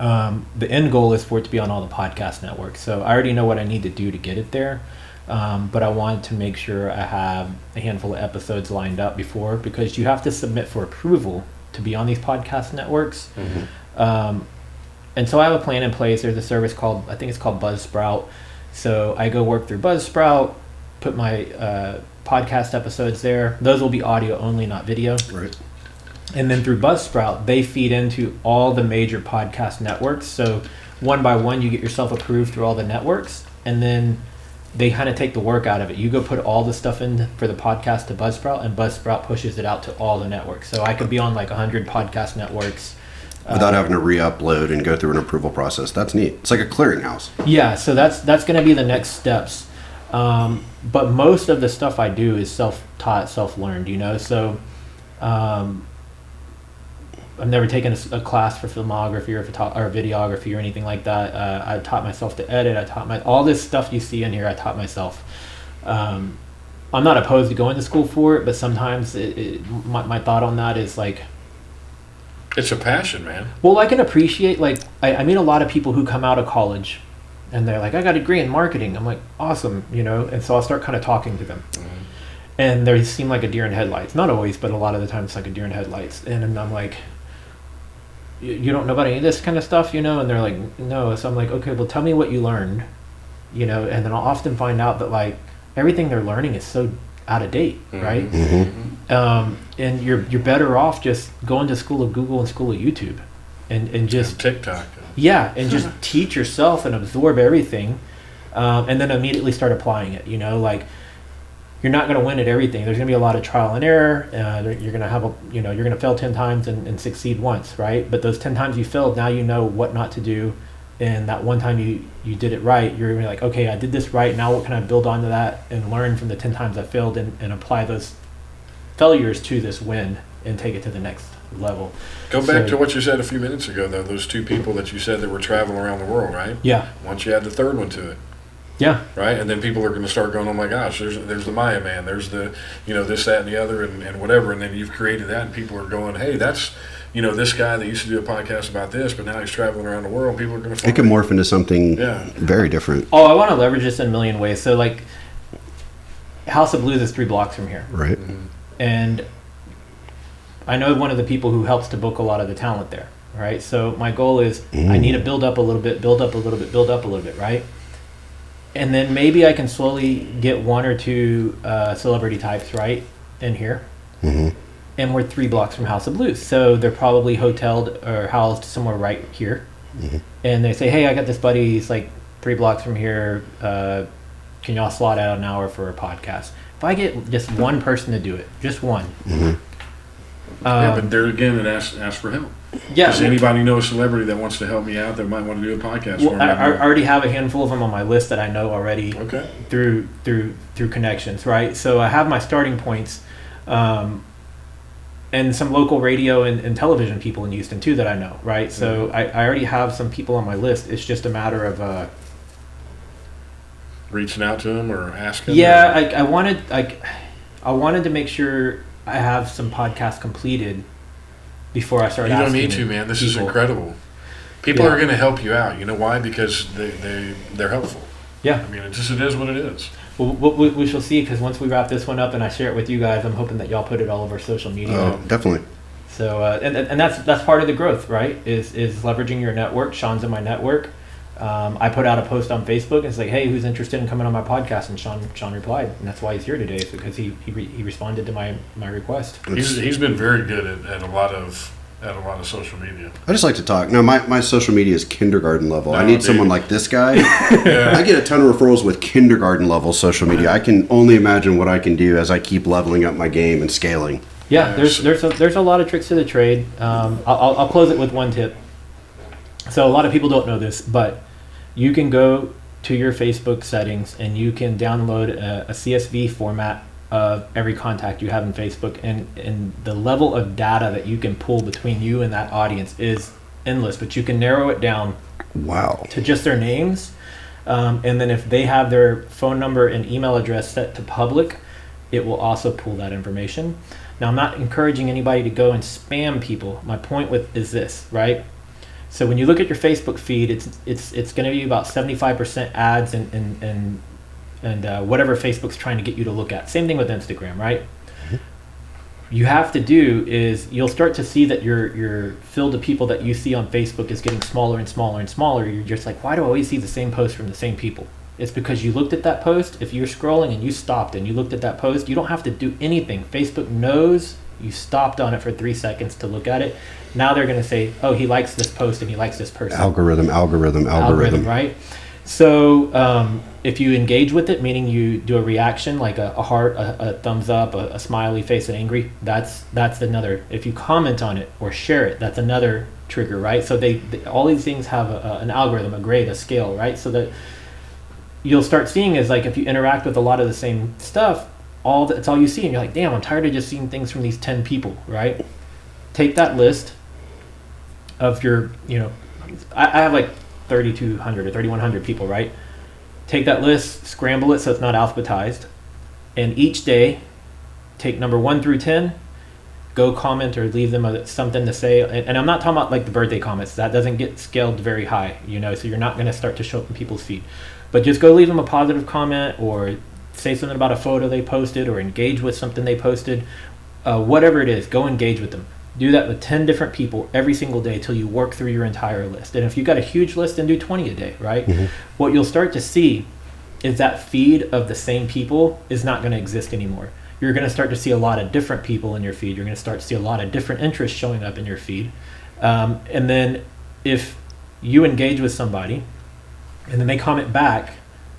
the end goal is for it to be on all the podcast networks. So I already know what I need to do to get it there. But I wanted to make sure I have a handful of episodes lined up before, because you have to submit for approval to be on these podcast networks. And so I have a plan in place. There's a service called, I think it's called Buzzsprout. So I go work through Buzzsprout, put my podcast episodes there. Those will be audio only, not video. Right. And then through Buzzsprout, they feed into all the major podcast networks. So one by one, you get yourself approved through all the networks, and then they kind of take the work out of it. You go put all the stuff in for the podcast to Buzzsprout, and Buzzsprout pushes it out to all the networks. So I could be on like 100 podcast networks. Without having to re-upload and go through an approval process. That's neat. It's like a clearinghouse. Yeah, so that's going to be the next steps. But most of the stuff I do is self-taught, self-learned, you know. So I've never taken a class for filmography or videography or anything like that. I taught myself to edit. All this stuff you see in here, I taught myself. I'm not opposed to going to school for it, but sometimes my thought on that is like, it's a passion, man. well, I can appreciate, like, I meet a lot of people who come out of college and they're like, I got a degree in marketing. I'm like, awesome, you know? And so I'll start kind of talking to them. And they seem like a deer in headlights. Not always, but a lot of the time it's like a deer in headlights. And I'm like, you don't know about any of this kind of stuff, you know? And they're like, no. So I'm like, okay, well, tell me what you learned, you know? And then I'll often find out that, like, everything they're learning is so out of date, right? And you're better off just going to school of Google and school of YouTube and just TikTok. Yeah, and just teach yourself and absorb everything, and then immediately start applying it. You know, like, you're not going to win at everything. There's going to be a lot of trial and error. You're going to have you're going to fail 10 times and succeed once, right? But those 10 times you failed, now you know what not to do. And that one time you did it right, you're going to be like, okay, I did this right. Now what can I build onto that and learn from the 10 times I failed and apply those failures to this win and take it to the next level. Go back to what you said a few minutes ago, though. Those two people that you said that were traveling around the world, right? Yeah. Once you add the third one to it. Yeah. Right? And then people are going to start going, oh my gosh, there's the Maya man, there's the, you know, this, that, and the other, and whatever. And then you've created that, and people are going, hey, that's, you know, this guy that used to do a podcast about this, but now he's traveling around the world. People are going to. It can morph into something very different. Oh, I want to leverage this in a million ways. So, like, House of Blues is 3 blocks from here. Right. And I know one of the people who helps to book a lot of the talent there, right? So my goal is I need to build up a little bit, right? And then maybe I can slowly get 1 or 2 celebrity types, right, in here. And we're 3 blocks from House of Blues. So they're probably hoteled or housed somewhere right here. And they say, hey, I got this buddy, he's like 3 blocks from here. Can y'all slot out an hour for a podcast? If I get just one person to do it, just one. Yeah, but there again, it asks for help. Yeah. Does anybody know a celebrity that wants to help me out that might want to do a podcast for me? I already have a handful of them on my list that I know already. Okay. Through connections, right? So I have my starting points, and some local radio and television people in Houston too that I know, right? So I already have some people on my list. It's just a matter of reaching out to them or asking. Yeah, I wanted to make sure I have some podcasts completed before I start. You don't need to, man. This is incredible. People are going to help you out. You know why? Because they're helpful. Yeah. I mean, it is what it is. Well, we shall see, because once we wrap this one up and I share it with you guys, I'm hoping that y'all put it all over social media. Oh, definitely. So and that's part of the growth, right? Is leveraging your network. Sean's in my network. I put out a post on Facebook and it's like, hey, who's interested in coming on my podcast? And Shawn replied, and that's why he's here today, is because he responded to my request. He's been very good at a lot of social media. I just like to talk. No, my social media is kindergarten level. I need someone like this guy. I get a ton of referrals with kindergarten level social media. I can only imagine what I can do as I keep leveling up my game and scaling. Yeah, there's a lot of tricks to the trade. I'll close it with one tip. So a lot of people don't know this, but you can go to your Facebook settings and you can download a CSV format of every contact you have in Facebook, and the level of data that you can pull between you and that audience is endless, but you can narrow it down to just their names, and then if they have their phone number and email address set to public, it will also pull that information. Now, I'm not encouraging anybody to go and spam people. My point is this, right? So when you look at your Facebook feed, it's going to be about 75% ads and whatever Facebook's trying to get you to look at. Same thing with Instagram, right? You have to do is you'll start to see that your field of people that you see on Facebook is getting smaller and smaller and smaller. You're just like, why do I always see the same post from the same people? It's because you looked at that post. If you're scrolling and you stopped and you looked at that post, you don't have to do anything. Facebook knows you stopped on it for 3 seconds to look at it. Now they're going to say, oh, he likes this post and he likes this person. Algorithm, right? So if you engage with it, meaning you do a reaction like a heart, a thumbs up, a smiley face, and angry, that's another. If you comment on it or share it, that's another trigger, right? So they all these things have an algorithm, a grade, a scale, right? So that you'll start seeing is like if you interact with a lot of the same stuff, it's all you see, and you're like, damn, I'm tired of just seeing things from these 10 people, right? Take that list of your, I have like 3,200 or 3,100 people, right? Take that list, scramble it so it's not alphabetized, and each day, take number 1 through 10, go comment or leave them something to say. And I'm not talking about like the birthday comments. That doesn't get scaled very high, so you're not going to start to show up in people's feed. But just go leave them a positive comment or say something about a photo they posted or engage with something they posted. Whatever it is, go engage with them. Do that with 10 different people every single day till you work through your entire list. And if you've got a huge list, then do 20 a day, right? Mm-hmm. What you'll start to see is that feed of the same people is not going to exist anymore. You're going to start to see a lot of different people in your feed. You're going to start to see a lot of different interests showing up in your feed. And then if you engage with somebody and then they comment back,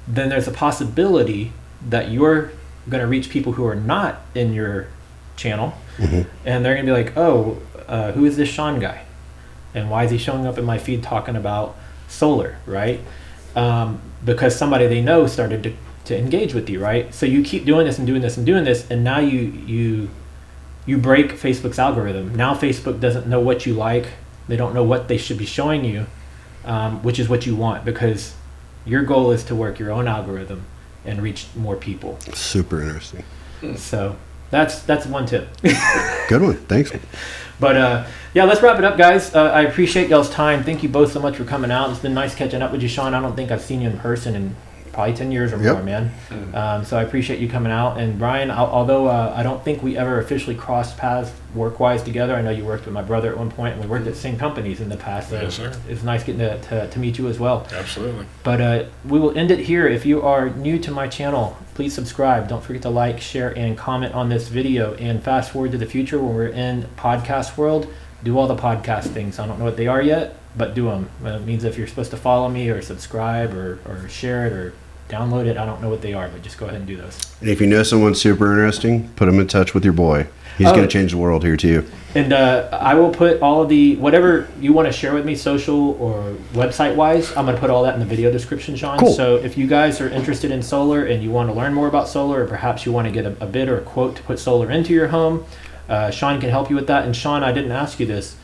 then there's a possibility that you're going to reach people who are not in your channel. Mm-hmm. And they're going to be like, oh, who is this Shawn guy? And why is he showing up in my feed talking about solar, right? Because somebody they know started to engage with you, right? So you keep doing this and doing this and doing this, and now you break Facebook's algorithm. Now Facebook doesn't know what you like. They don't know what they should be showing you, which is what you want, because your goal is to work your own algorithm and reach more people. Super interesting. So that's one tip. Good one. Thanks. But yeah, let's wrap it up, guys. I appreciate y'all's time. Thank you both so much for coming out. It's been nice catching up with you, Shawn. I don't think I've seen you in person in probably 10 years or more, man. So I appreciate you coming out. And Brian, although I don't think we ever officially crossed paths work-wise together, I know you worked with my brother at one point, and we worked at the same companies in the past. So yes, sir. It's nice getting to meet you as well. Absolutely. But we will end it here. If you are new to my channel, please subscribe. Don't forget to like, share, and comment on this video. And fast forward to the future when we're in podcast world, do all the podcast things. I don't know what they are yet, but do them. It means if you're supposed to follow me or subscribe or share it or download it, I don't know what they are, but just go ahead and do those. And if you know someone super interesting, put them in touch with your boy. He's going to change the world here too. And I will put all of the, whatever you want to share with me, social or website-wise, I'm going to put all that in the video description, Shawn. Cool. So if you guys are interested in solar and you want to learn more about solar, or perhaps you want to get a bid or a quote to put solar into your home, Shawn can help you with that. And Shawn, I didn't ask you this.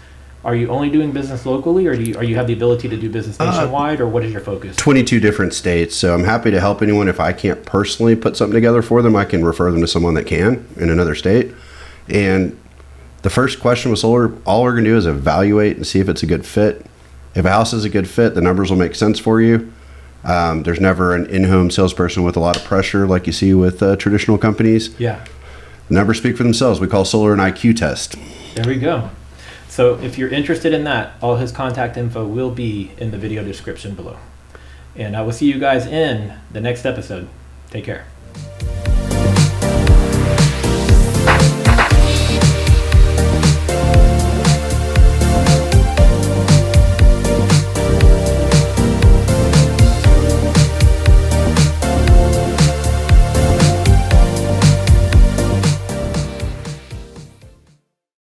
Are you only doing business locally, or are you have the ability to do business nationwide, or what is your focus? 22 different states. So I'm happy to help anyone. If I can't personally put something together for them, I can refer them to someone that can in another state. And the first question with solar, all we're going to do is evaluate and see if it's a good fit. If a house is a good fit, the numbers will make sense for you. There's never an in-home salesperson with a lot of pressure like you see with traditional companies. Yeah. The numbers speak for themselves. We call solar an IQ test. There we go. So if you're interested in that, all his contact info will be in the video description below. And I will see you guys in the next episode. Take care.